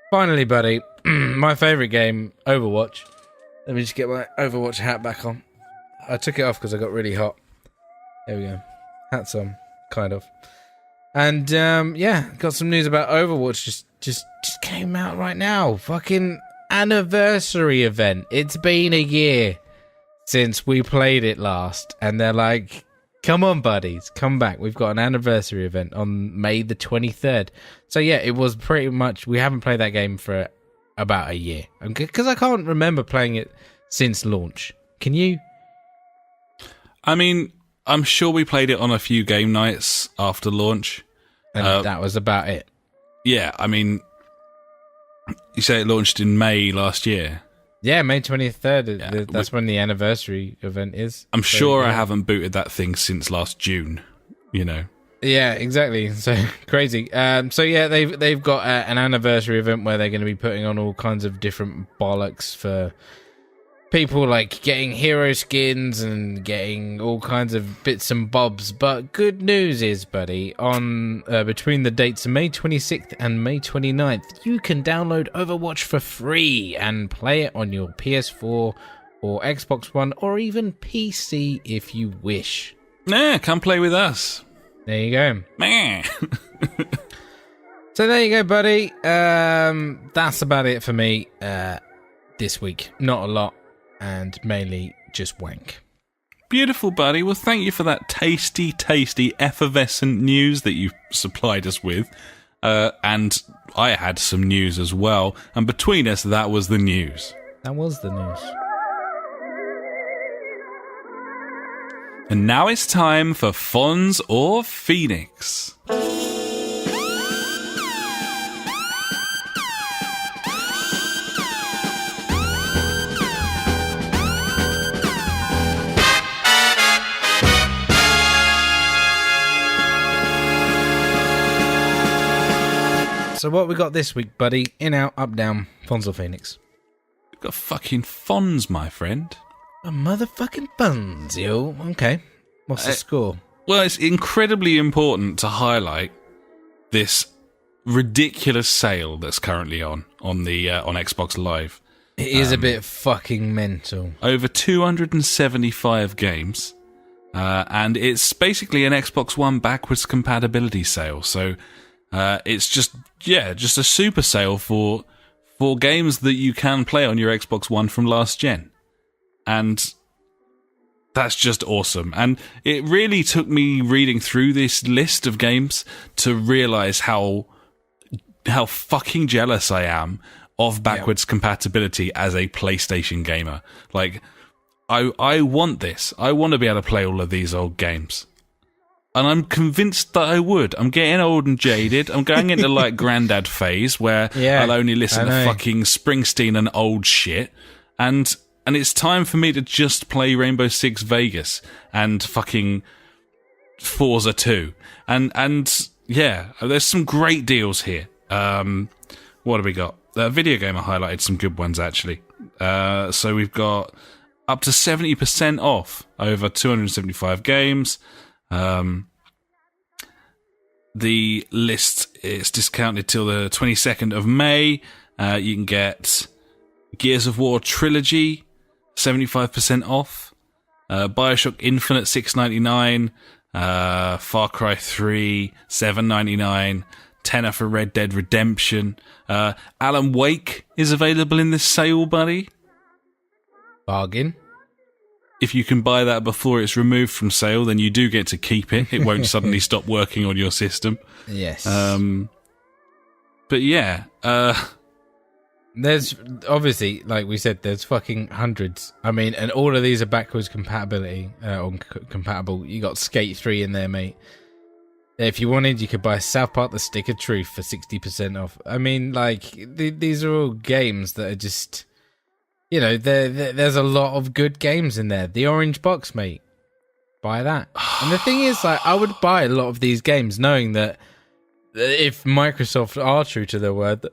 Finally, buddy, my favourite game, Overwatch. Let me just get my Overwatch hat back on. I took it off because I got really hot. There we go. Hats on, kind of. And got some news about Overwatch. Just came out right now. Fucking anniversary event. It's been a year since we played it last, and they're like, "Come on, buddies, come back. We've got an anniversary event on May the 23rd." So yeah, it was pretty much. We haven't played that game for about a year because I can't remember playing it since launch. Can you?
I mean, I'm sure we played it on a few game nights after launch.
And that was about it.
Yeah, I mean, you say it launched in May last year.
Yeah, May 23rd. That's when the anniversary event is.
I'm sure I haven't booted that thing since last June, you know.
Yeah, exactly. So crazy. They've got an anniversary event where they're going to be putting on all kinds of different bollocks for people, like getting hero skins and getting all kinds of bits and bobs. But good news is, buddy, on between the dates of May 26th and May 29th, you can download Overwatch for free and play it on your PS4 or Xbox One or even PC if you wish.
Yeah, come play with us.
There you go.
Meh.
So there you go, buddy. That's about it for me this week. Not a lot. And mainly just wank.
Beautiful, buddy. Well, thank you for that tasty, effervescent news that you supplied us with. And I had some news as well. And between us, that was the news.
That was the news.
And now it's time for Fonz or Phoenix.
So what we got this week, buddy? In, out, up, down, Fonz or Phoenix?
We've got fucking Fonz, my friend.
A motherfucking Fonz, yo. Okay. What's the score?
Well, it's incredibly important to highlight this ridiculous sale that's currently on Xbox Live.
It is a bit fucking mental.
Over 275 games. And it's basically an Xbox One backwards compatibility sale. So it's just a super sale for games that you can play on your Xbox One from last gen. And that's just awesome. And it really took me reading through this list of games to realize how fucking jealous I am of backwards compatibility as a PlayStation gamer. Like, I want this. I want to be able to play all of these old games. And I'm convinced that I would. I'm getting old and jaded. I'm going into like granddad phase where I'll only listen to fucking Springsteen and old shit. And it's time for me to just play Rainbow Six Vegas and fucking Forza 2. And yeah, there's some great deals here. What have we got? Video Gamer highlighted some good ones, actually. So we've got up to 70% off over 275 games. The list is discounted till the 22nd of May. You can get Gears of War Trilogy, 75% off. Bioshock Infinite, $6.99. Far Cry 3, $7.99. Tenner for Red Dead Redemption. Alan Wake is available in this sale, buddy.
Bargain.
If you can buy that before it's removed from sale, then you do get to keep it. It won't suddenly stop working on your system.
Yes.
But yeah.
There's obviously, like we said, there's fucking hundreds. I mean, and all of these are backwards compatible. You got Skate 3 in there, mate. If you wanted, you could buy South Park: The Stick of Truth for 60% off. I mean, like, these are all games that are just, you know, there's a lot of good games in there. The Orange Box, mate. Buy that. And the thing is, like, I would buy a lot of these games knowing that if Microsoft are true to their word,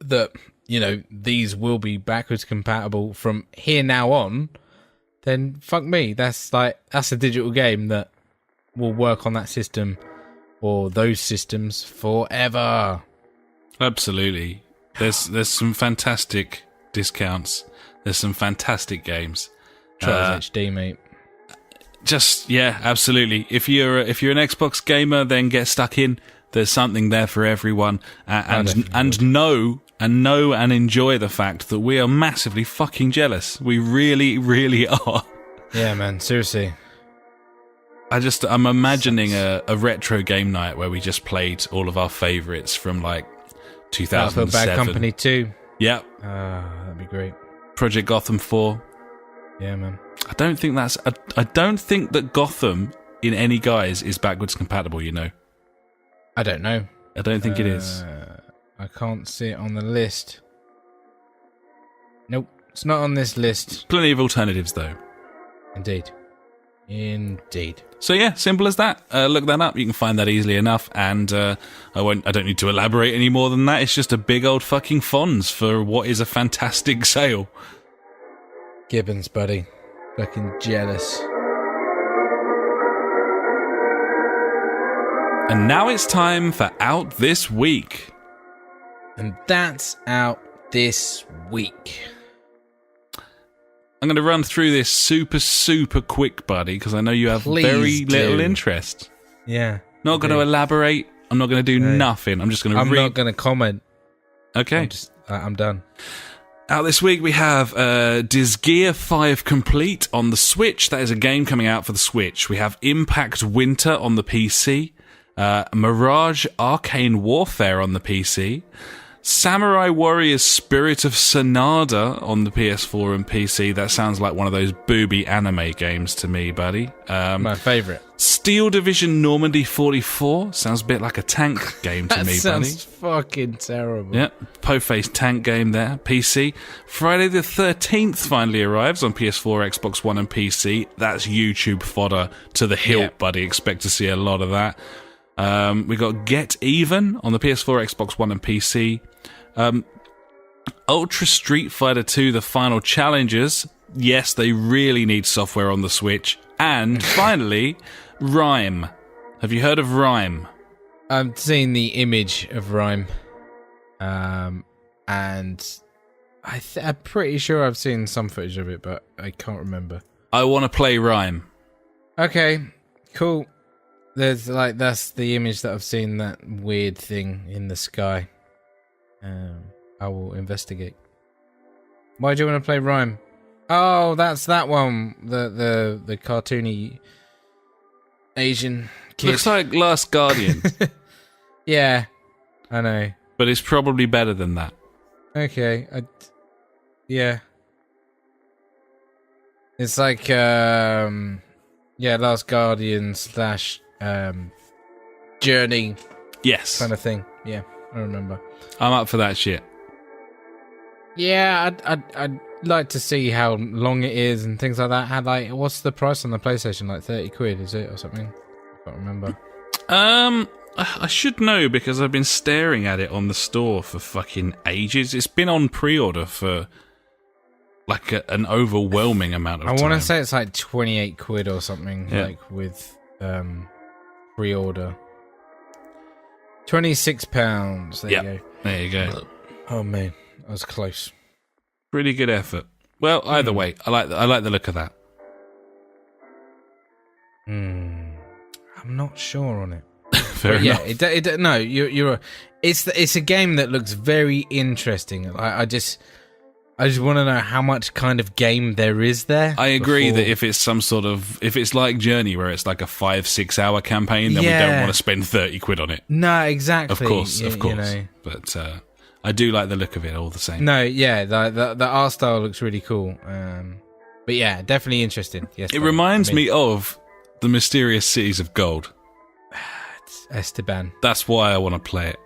that you know, these will be backwards compatible from here now on, then fuck me. That's a digital game that will work on that system or those systems forever.
Absolutely. There's some fantastic discounts. There's some fantastic games.
Trials HD, mate.
Just absolutely. If you're an Xbox gamer, then get stuck in. There's something there for everyone, and know and enjoy the fact that we are massively fucking jealous. We really, really are.
Yeah, man. Seriously.
I'm imagining a retro game night where we just played all of our favourites from like 2007.
Bad Company 2.
Yep.
That'd be great.
Project Gotham 4.
Yeah, man.
I don't think that Gotham in any guise is backwards compatible, you know.
I don't know.
I don't think it is.
I can't see it on the list. Nope, it's not on this list.
Plenty of alternatives, though.
Indeed.
So yeah, simple as that. Look that up. You can find that easily enough. And I don't need to elaborate any more than that. It's just a big old fucking fonz for what is a fantastic sale.
Gibbons, buddy. Fucking jealous.
And now it's time for Out This Week.
And that's Out This Week.
I'm going to run through this super, super quick, buddy, because I know you have
Please
little interest.
Yeah.
Not going to elaborate. I'm not going to do nothing. I'm just going to read.
I'm not going to comment.
Okay.
I'm done.
Out this week, we have Disgear 5 Complete on the Switch. That is a game coming out for the Switch. We have Impact Winter on the PC. Mirage Arcane Warfare on the PC. Samurai Warriors Spirit of Sonada on the PS4 and PC. That sounds like one of those booby anime games to me, buddy.
My favourite.
Steel Division Normandy 44. Sounds a bit like a tank game to me, buddy.
That sounds fucking terrible.
Yeah, po-faced tank game there. PC. Friday the 13th finally arrives on PS4, Xbox One and PC. That's YouTube fodder to the hilt, buddy. Expect to see a lot of that. We got Get Even on the PS4, Xbox One and PC. Ultra Street Fighter 2 The Final Challengers. Yes, they really need software on the Switch. And finally, Rime. Have you heard of Rime?
I've seen the image of Rime. And I'm pretty sure I've seen some footage of it, but I can't remember.
I want to play Rime.
Okay, cool. That's the image that I've seen, that weird thing in the sky. I will investigate. Why do you want to play Rime? Oh, that's that one. The cartoony Asian kid.
Looks like Last Guardian.
Yeah, I know.
But it's probably better than that.
Okay, yeah. It's like Last Guardian / Journey.
Yes.
Kind of thing. Yeah, I remember.
I'm up for that shit.
Yeah, I'd like to see how long it is and things like that. What's the price on the PlayStation? Like 30 quid, is it, or something? I can't remember.
I should know because I've been staring at it on the store for fucking ages. It's been on pre-order for like an overwhelming amount of time.
I want to say it's like 28 quid or something, like with pre-order. £26. There you go.
There you go.
Oh man, that was close.
Pretty good effort. Well, either way, I like the look of that.
I'm not sure on it.
Fair enough.
Yeah, no, you're. It's a game that looks very interesting. I just want to know how much kind of game there is there.
I agree that if it's like Journey, where it's like a 5-6 hour campaign, then we don't want to spend 30 quid on it.
No, exactly.
Of course.
You know.
But I do like the look of it all the same.
No, yeah, the art style looks really cool. But yeah, definitely interesting. Yes,
it reminds me of the Mysterious Cities of Gold.
It's Esteban.
That's why I want to play it.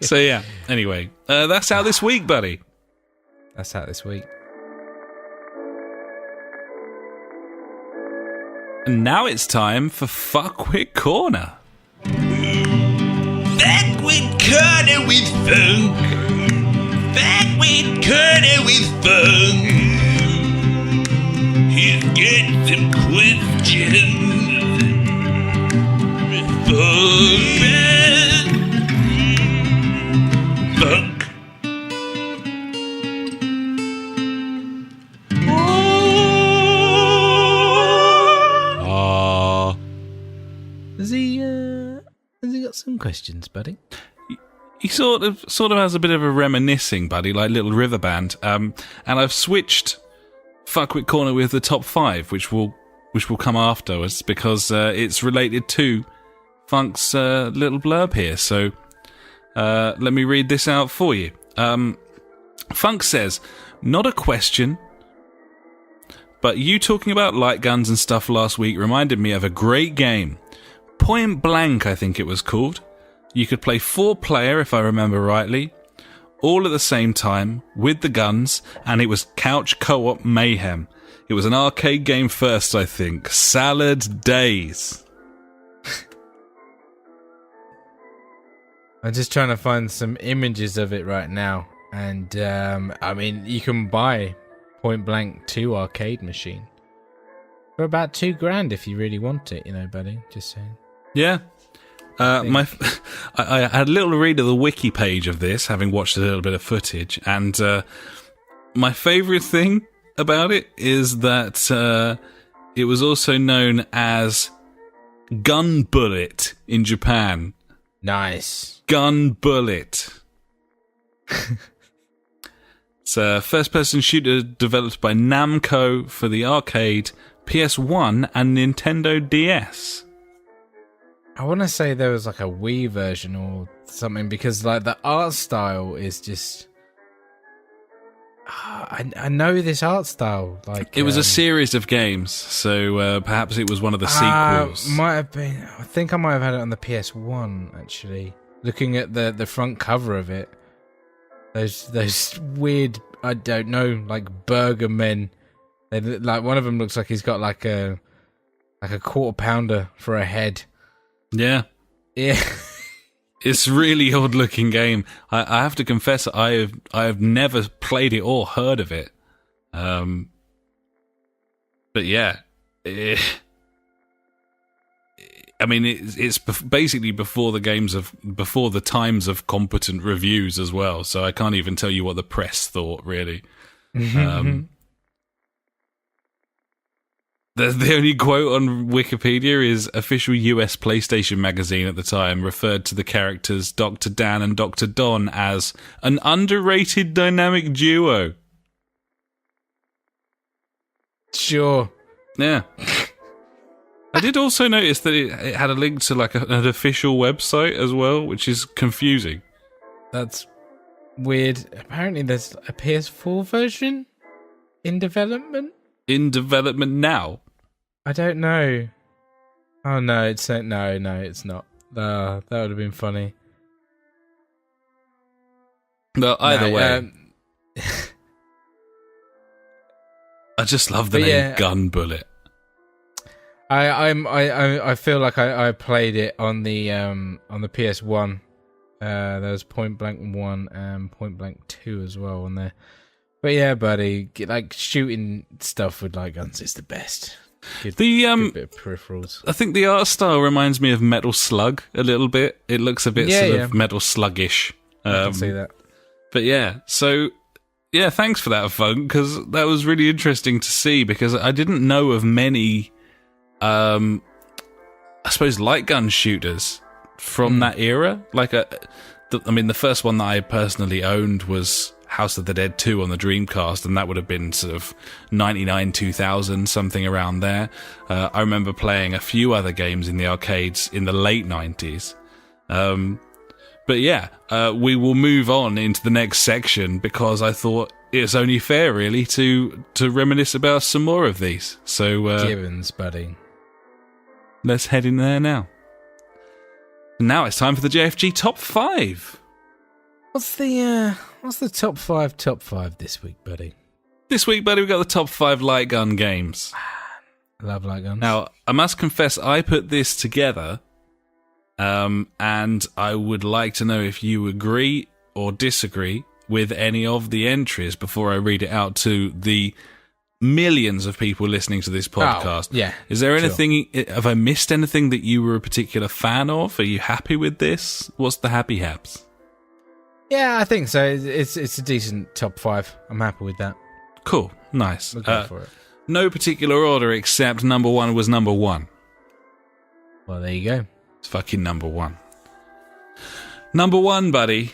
So yeah, anyway, that's out this week, buddy.
That's out this week.
And now it's time for Fuckwit Corner.
Fuckwit Corner with funk. Fuckwit Corner with funk. He's got some questions.
some questions, buddy.
He sort of has a bit of a reminiscing, buddy, like little river band. And I've switched Fuckwit Corner with the top 5, which will come afterwards because it's related to Funk's little blurb here. So let me read this out for you. Funk says, not a question, but you talking about light guns and stuff last week reminded me of a great game. Point Blank, I think it was called. You could play 4-player, if I remember rightly, all at the same time, with the guns, and it was couch co-op mayhem. It was an arcade game first, I think. Salad days.
I'm just trying to find some images of it right now. And, I mean, you can buy Point Blank 2 arcade machine for about $2,000 if you really want it, buddy. Just saying.
Yeah. I had a little read of the wiki page of this, having watched a little bit of footage, and my favourite thing about it is that it was also known as Gun Bullet in Japan.
Nice.
Gun Bullet. It's a first-person shooter developed by Namco for the arcade, PS1, and Nintendo DS.
I want to say there was like a Wii version or something because like the art style is just. I know this art style. Like
it was a series of games, so perhaps it was one of the sequels.
Might have been. I think I might have had it on the PS1 actually. Looking at the front cover of it, those weird, I don't know, like burger men. They like one of them looks like he's got like a quarter pounder for a head.
Yeah. It's a really odd looking game. I have to confess I have never played it or heard of it. But yeah. I mean, it's basically before the times of competent reviews as well, so I can't even tell you what the press thought, really. The only quote on Wikipedia is official US PlayStation magazine at the time referred to the characters Dr. Dan and Dr. Don as an underrated dynamic duo.
Sure.
Yeah. I did also notice that it had a link to like an official website as well, which is confusing.
That's weird. Apparently there's a PS4 version in development.
In development now?
I don't know. Oh no, it's not. That would have been funny.
Well, either way, I just love the name Gun Bullet.
I feel like I played it on the PS1. There was Point Blank 1 and Point Blank 2 as well on there. But yeah, buddy, like shooting stuff with light guns is the best. Good bit of peripherals.
I think the art style reminds me of Metal Slug a little bit. It looks a bit of Metal Sluggish.
I can see that.
But yeah, so yeah, thanks for that, Funk, because that was really interesting to see because I didn't know of many, I suppose, light gun shooters from that era. Like, the first one that I personally owned was House of the Dead 2 on the Dreamcast, and that would have been sort of 99, 2000, something around there. I remember playing a few other games in the arcades in the late 90s. But yeah, we will move on into the next section because I thought it's only fair, really, to reminisce about some more of these. So,
Gibbons, buddy.
Let's head in there now. Now it's time for the JfG Top 5.
What's the top five this week, buddy?
This week, buddy, we've got the top 5 light gun games.
I love light guns.
Now, I must confess, I put this together, and I would like to know if you agree or disagree with any of the entries before I read it out to the millions of people listening to this podcast.
Oh, yeah.
Is there anything, have I missed anything that you were a particular fan of? Are you happy with this? What's the happy haps?
Yeah, I think so. It's a decent top 5. I'm happy with that.
Cool. Nice.
We'll go for it.
No particular order except number 1 was number 1.
Well, there you go.
It's fucking number 1. Number 1, buddy.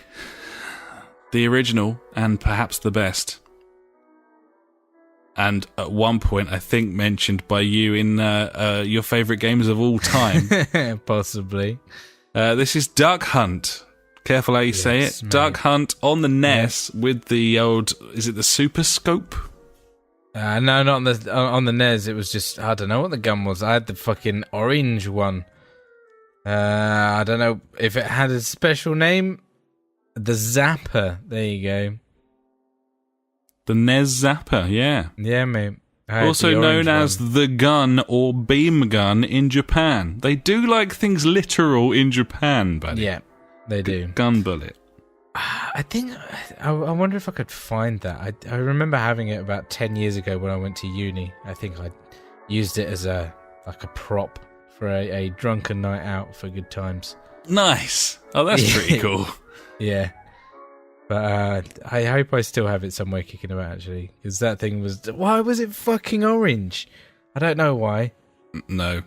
The original, and perhaps the best. And at one point, I think mentioned by you in your favourite games of all time.
Possibly.
This is Duck Hunt. Careful how you say it. Mate. Duck Hunt on the NES with the old... Is it the Super Scope?
No, not on the NES. It was just... I don't know what the gun was. I had the fucking orange one. I don't know if it had a special name. The Zapper. There you go.
The NES Zapper, yeah.
Yeah, mate.
Also known as the gun or beam gun in Japan. They do like things literal in Japan, buddy.
Yeah, they do.
Gun bullet.
I think... I wonder if I could find that. I remember having it about 10 years ago when I went to uni. I think I used it as a prop for a drunken night out for good times.
Nice. Oh, that's pretty cool.
Yeah. But I hope I still have it somewhere kicking about, actually. Because that thing was... Why was it fucking orange? I don't know why.
No.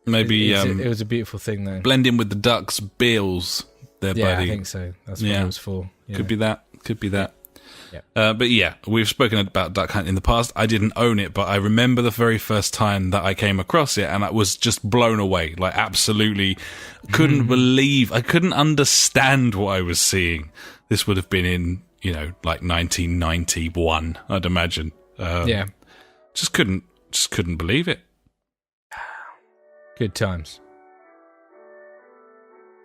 Maybe...
It was a beautiful thing, though.
Blend in with the duck's bills there, buddy.
Yeah, I think so. That's what it was for. Yeah.
Could be that.
Yeah.
But yeah, we've spoken about Duck Hunt in the past. I didn't own it, but I remember the very first time that I came across it, and I was just blown away. Like, absolutely couldn't believe... I couldn't understand what I was seeing. This would have been in, like 1991, I'd imagine.
Yeah.
Just couldn't believe it.
Good times.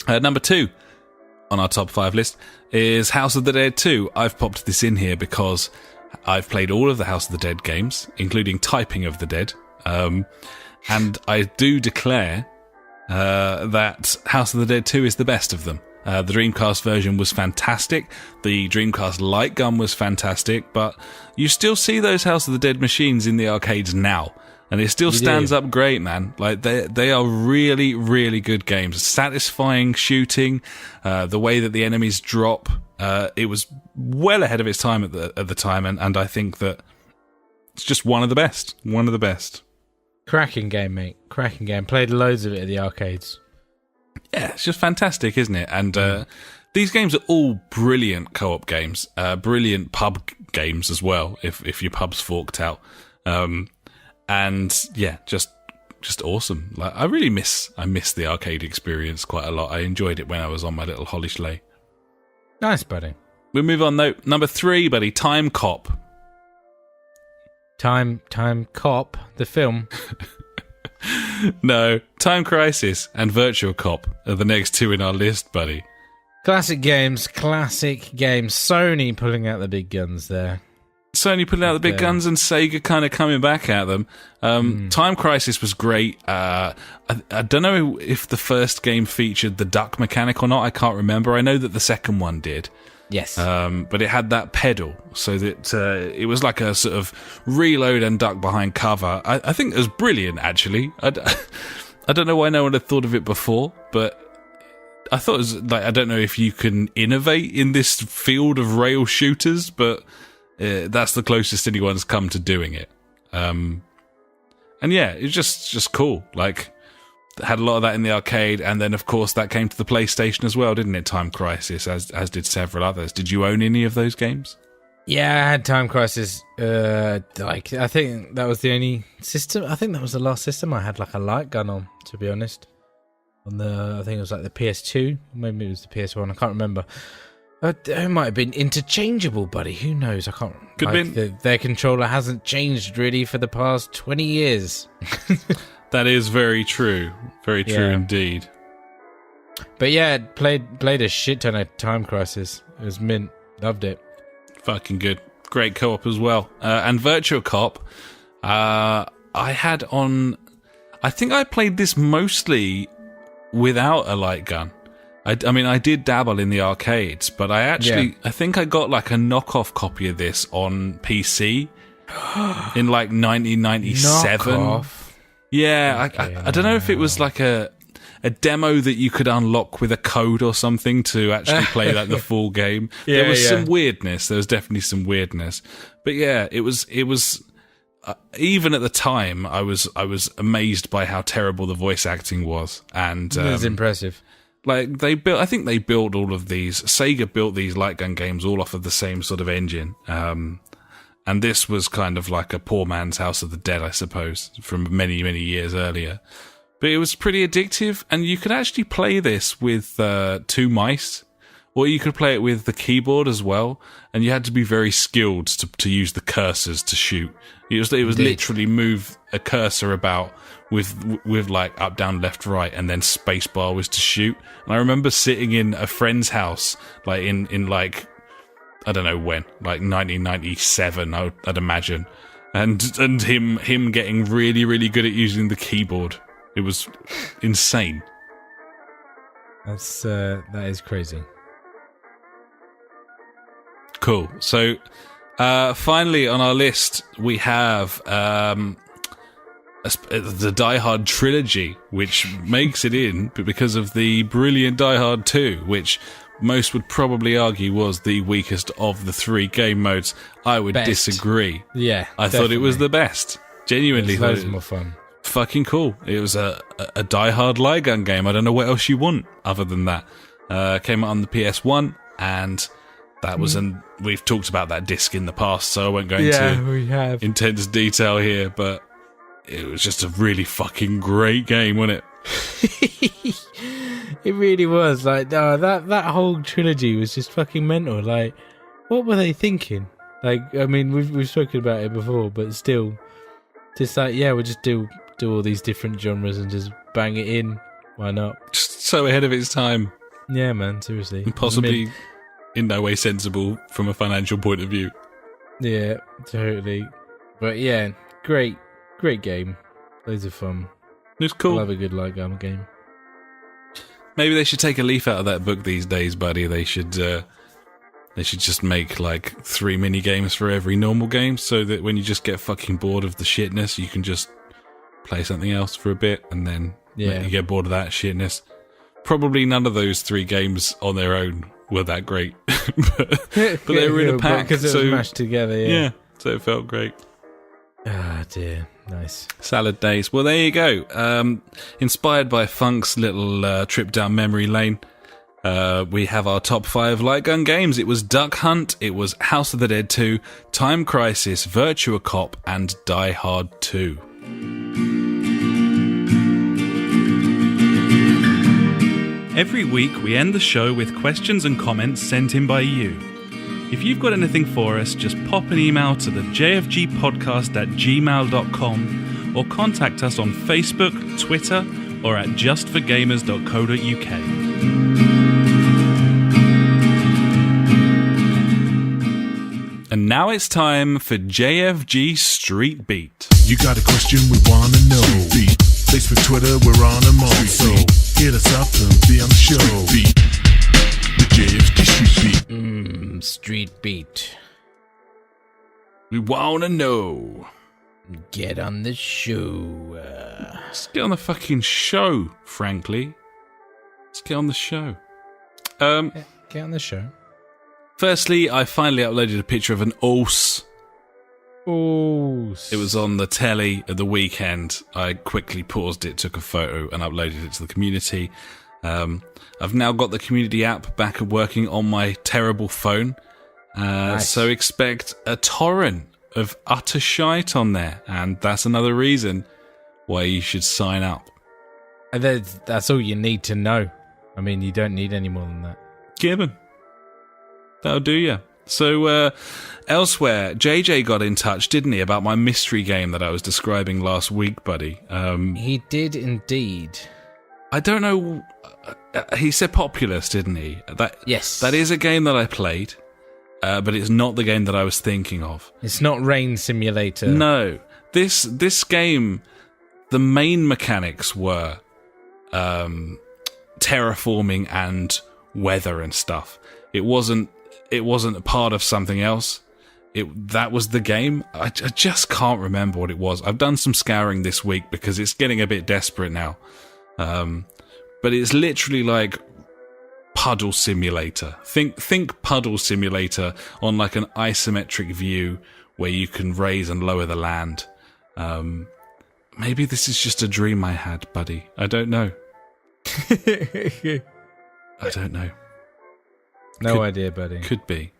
Number 2 on our top 5 list is House of the Dead 2. I've popped this in here because I've played all of the House of the Dead games, including Typing of the Dead. And I do declare that House of the Dead 2 is the best of them. The Dreamcast version was fantastic. The Dreamcast light gun was fantastic, but you still see those House of the Dead machines in the arcades now, and it still stands up great, man. Like they are really, really good games. Satisfying shooting, the way that the enemies drop. It was well ahead of its time at the time, and I think that it's just one of the best. One of the best.
Cracking game, mate. Cracking game. Played loads of it at the arcades.
Yeah, it's just fantastic, isn't it? And these games are all brilliant co-op games, brilliant pub games as well, if your pub's forked out. And yeah, just awesome. Like I miss the arcade experience quite a lot. I enjoyed it when I was on my little holly sleigh.
Nice, buddy.
We'll move on though. Number 3, buddy, Time Cop.
Time Cop, the film.
No, Time Crisis and Virtual Cop are the next 2 in our list, buddy.
Classic games. Sony pulling out the big guns there.
Sony putting out the big guns and Sega kind of coming back at them. Time Crisis was great. I don't know if the first game featured the duck mechanic or not. I can't remember. I know that the second one did.
Yes.
But it had that pedal, so that it was like a sort of reload and duck behind cover. I think it was brilliant, actually. I don't know why no one had thought of it before, but I thought it was like, I don't know if you can innovate in this field of rail shooters, but that's the closest anyone's come to doing it. And yeah, it's just cool. Like, had a lot of that in the arcade, and then of course that came to the PlayStation as well, didn't it? Time Crisis, as did several others. Did you own any of those games?
Yeah, I had Time Crisis. I think that was the only system. I think that was the last system I had like a light gun on, to be honest. On I think it was like the PS2, maybe it was the PS1. I can't remember. It might have been interchangeable, buddy. Who knows? I can't.
Could have been.
Their controller hasn't changed really for the past 20 years.
That is very true. Very true indeed.
But yeah, played a shit ton of Time Crisis. It was mint. Loved it.
Fucking good. Great co-op as well. And Virtual Cop, I had on... I think I played this mostly without a light gun. I mean, I did dabble in the arcades, but I think I got like a knockoff copy of this on PC in like 1997.
Knockoff?
Yeah, okay, I don't know if it was like a demo that you could unlock with a code or something to actually play like the full game. There was some weirdness. There was definitely some weirdness. But yeah, it was even at the time I was amazed by how terrible the voice acting was, and
it was impressive.
like I think they built all of these. Sega built these light gun games all off of the same sort of engine. And this was kind of like a poor man's House of the Dead, I suppose, from many, many years earlier. But it was pretty addictive, and you could actually play this with 2 mice, or you could play it with the keyboard as well, and you had to be very skilled to use the cursors to shoot. It was literally move a cursor about with like up, down, left, right, and then spacebar was to shoot. And I remember sitting in a friend's house, like in like, I don't know when, like 1997, I'd imagine, and him getting really, really good at using the keyboard. It was insane.
That is crazy.
Cool. So, finally on our list we have the Die Hard trilogy, which makes it in because of the brilliant Die Hard 2, which most would probably argue was the weakest of the 3 game modes. I would disagree.
Yeah,
I thought it was the best. Genuinely,
thought it was more fun.
Fucking cool. It was a Die Hard light gun game. I don't know what else you want other than that. Came out on the PS1, and that was we've talked about that disc in the past, so I won't go into intense detail here, but it was just a really fucking great game, wasn't it?
It really was. Like, that whole trilogy was just fucking mental. Like, what were they thinking? Like, I mean, we've spoken about it before, but still, just like, yeah, we'll just do all these different genres and just bang it in. Why not?
Just so ahead of its time.
Yeah, man, seriously.
And possibly in no way sensible from a financial point of view.
Yeah, totally. But yeah, great game. Loads of fun.
It's cool.
I love a good light gun game.
Maybe they should take a leaf out of that book these days, buddy. They should just make like 3 mini games for every normal game, so that when you just get fucking bored of the shitness, you can just play something else for a bit, and then you get bored of that shitness. Probably none of those 3 games on their own were that great, but they were in a pack
because it was mashed together. Yeah,
so it felt great.
Ah, dear. Nice.
Salad days. Well, there you go. Inspired by Funk's little trip down memory lane, we have our top 5 light gun games. It was Duck Hunt, it was House of the Dead 2, Time Crisis, Virtua Cop, and Die Hard 2. Every week we end the show with questions and comments sent in by you. If you've got anything for us, just pop an email to the jfgpodcast@gmail.com or contact us on Facebook, Twitter, or at justforgamers.co.uk. And now it's time for JFG Street Beat.
You got a question we wanna know. Street Beat. Facebook, Twitter, we're on them all. So hit us up and be on the show. Street Beat. The JFG Street Beat.
Street Beat.
We wanna know.
Get on the show.
Let's get on the fucking show, frankly. Let's get on the show.
Get on the show.
Firstly, I finally uploaded a picture of an ouse. It was on the telly at the weekend. I quickly paused it, took a photo, and uploaded it to the community. I've now got the community app back working on my terrible phone.
Nice.
So expect a torrent of utter shite on there. And that's another reason why you should sign up.
That's all you need to know. I mean, you don't need any more than that.
Gibbon. That'll do ya. So, elsewhere, JJ got in touch, didn't he, about my mystery game that I was describing last week, buddy?
He did indeed.
I don't know. He said Populous, didn't he?
Yes.
That is a game that I played, but it's not the game that I was thinking of.
It's not Rain Simulator.
No. This game, the main mechanics were terraforming and weather and stuff. It wasn't a part of something else. That was the game. I just can't remember what it was. I've done some scouring this week because it's getting a bit desperate now. But it's literally like Puddle Simulator. Think Puddle Simulator on like an isometric view where you can raise and lower the land. Maybe this is just a dream I had, buddy. I don't know. I don't know.
No idea, buddy.
Could be.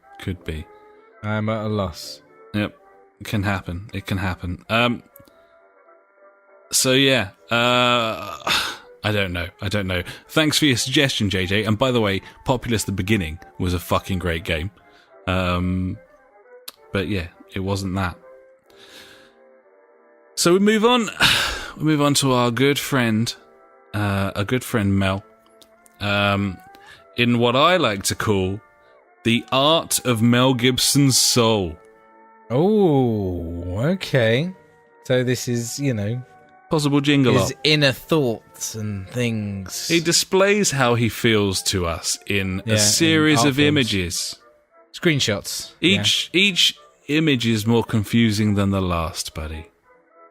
I'm at a loss.
Yep. It can happen. So yeah, I don't know. Thanks for your suggestion, JJ. And by the way, Populous the Beginning was a fucking great game. But yeah, it wasn't that. So we move on. We move on to our good friend, Mel. In what I like to call the art of Mel Gibson's soul.
Oh, okay. So this is,
Possible jingle
his inner thoughts and things.
He displays how he feels to us in a series of images.
Screenshots.
Each image is more confusing than the last, buddy.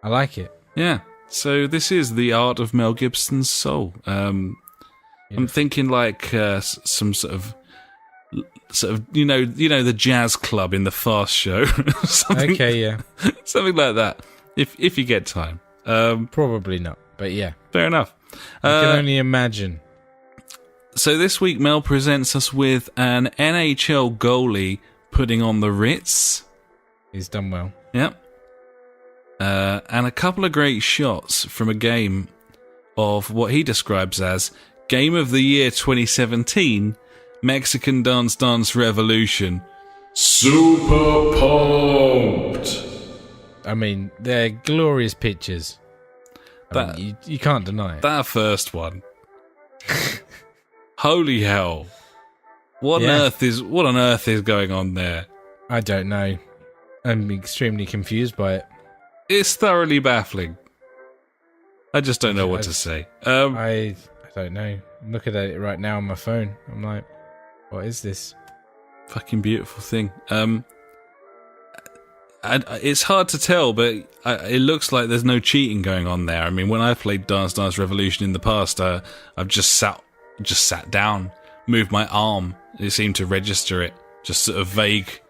I like it.
Yeah. So this is the art of Mel Gibson's soul. I'm thinking like some sort of the jazz club in the Fast Show.
Okay, yeah.
Something like that. If you get time.
Probably not, but yeah.
Fair enough.
I can only imagine.
So this week Mel presents us with an NHL goalie putting on the Ritz.
He's done well.
Yep. And a couple of great shots from a game of what he describes as Game of the Year 2017, Mexican Dance Dance Revolution. Super pumped!
I mean, they're glorious pictures. You can't deny it.
That first one. Holy hell. What on earth is going on there?
I don't know. I'm extremely confused by it.
It's thoroughly baffling. I just don't know what to say.
I don't know. I'm looking at it right now on my phone. I'm like, what is this?
Fucking beautiful thing. It's hard to tell, but it looks like there's no cheating going on there. I mean, when I played Dance Dance Revolution in the past, I've just sat down, moved my arm. It seemed to register it. Just sort of vague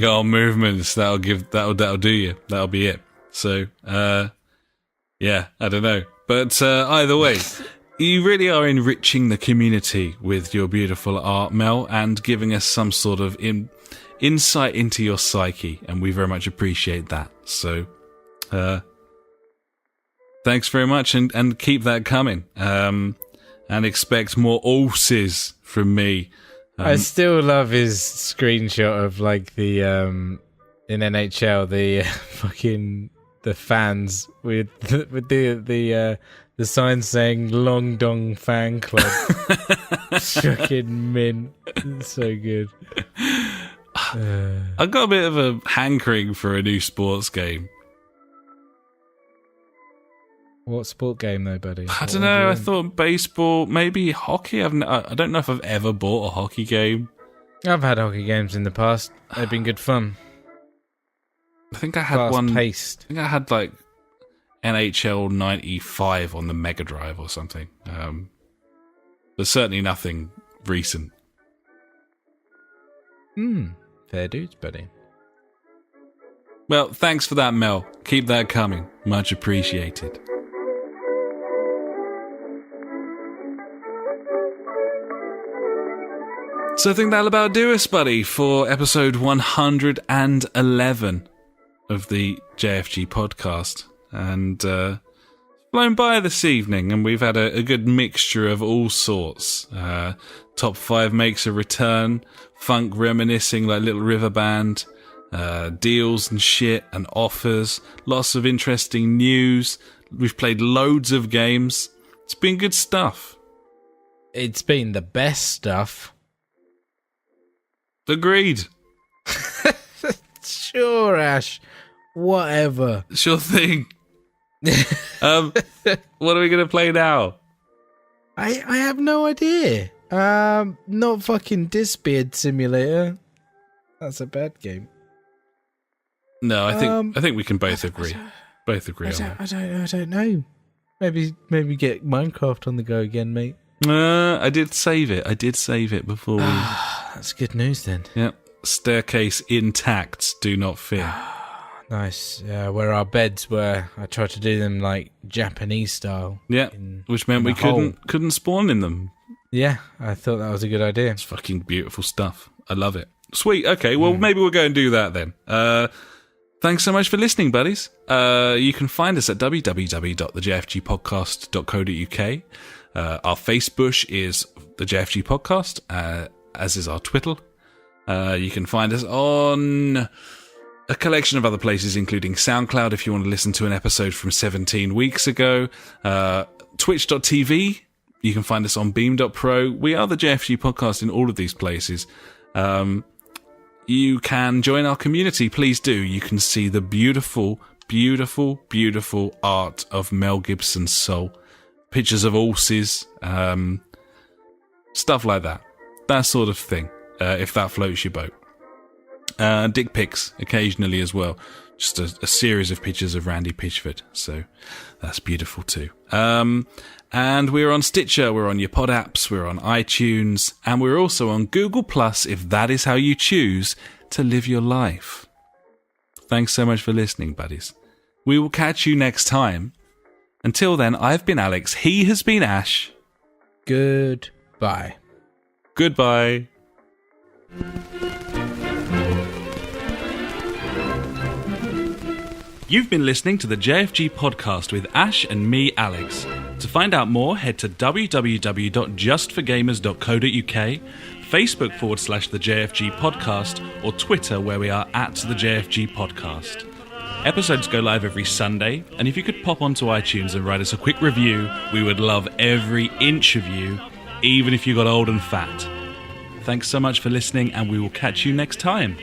arm movements. That'll do you. That'll be it. So, yeah, I don't know. But either way, you really are enriching the community with your beautiful art, Mel, and giving us some sort of insight into your psyche, and we very much appreciate that. So, thanks very much, and keep that coming. And expect more ulces from me.
I still love his screenshot of like the in NHL the fans with the sign saying Long Dong Fan Club. Fucking mint. It's so good.
I got a bit of a hankering for a new sports game.
What sport game though, buddy?
I don't know. I thought baseball, maybe hockey. I don't know if I've ever bought a hockey game.
I've had hockey games in the past. They've been good fun.
I think I had one.
Fast-paced.
I think I had like NHL 95 on the Mega Drive or something. But certainly nothing recent.
Fair dudes, buddy.
Well, thanks for that, Mel. Keep that coming. Much appreciated. So I think that'll about do us, buddy, for episode 111 of the JfG podcast. And flown by this evening, and we've had a good mixture of all sorts. Top 5 makes a return, funk reminiscing like Little River Band, deals and shit and offers, lots of interesting news. We've played loads of games. It's been good stuff.
It's been the best stuff.
Agreed.
Sure, Ash. Whatever.
Sure thing. What are we gonna play now?
I have no idea. Not fucking Disbeard Simulator. That's a bad game.
No, I think we can both agree. Both agree on that.
I don't know. Maybe get Minecraft on the go again, mate.
I did save it before we...
That's good news then.
Yep. Staircase intact, do not fear.
Nice. Where our beds were, I tried to do them like Japanese style.
Yeah, which meant we couldn't spawn in them.
Yeah, I thought that was a good idea.
It's fucking beautiful stuff. I love it. Sweet. Okay, well, maybe we'll go and do that then. Thanks so much for listening, buddies. You can find us at www.thejfgpodcast.co.uk. Our Facebook is the JFG Podcast, as is our Twitter. You can find us on a collection of other places, including SoundCloud, if you want to listen to an episode from 17 weeks ago. Twitch.tv. You can find us on beam.pro. We are the JFG Podcast in all of these places. You can join our community. Please do. You can see the beautiful, beautiful, beautiful art of Mel Gibson's soul. Pictures of horses. Stuff like that. That sort of thing. If that floats your boat. Dick pics occasionally as well. Just a series of pictures of Randy Pitchford. So that's beautiful too. And we're on Stitcher, we're on your pod apps, we're on iTunes, and we're also on Google Plus if that is how you choose to live your life. Thanks so much for listening, buddies. We will catch you next time. Until then, I've been Alex, he has been Ash.
Goodbye.
Goodbye. You've been listening to the JFG Podcast with Ash and me, Alex. To find out more, head to www.justforgamers.co.uk, Facebook/the JFG Podcast, or Twitter, where we are at the JFG Podcast. Episodes go live every Sunday, and if you could pop onto iTunes and write us a quick review, we would love every inch of you, even if you got old and fat. Thanks so much for listening, and we will catch you next time.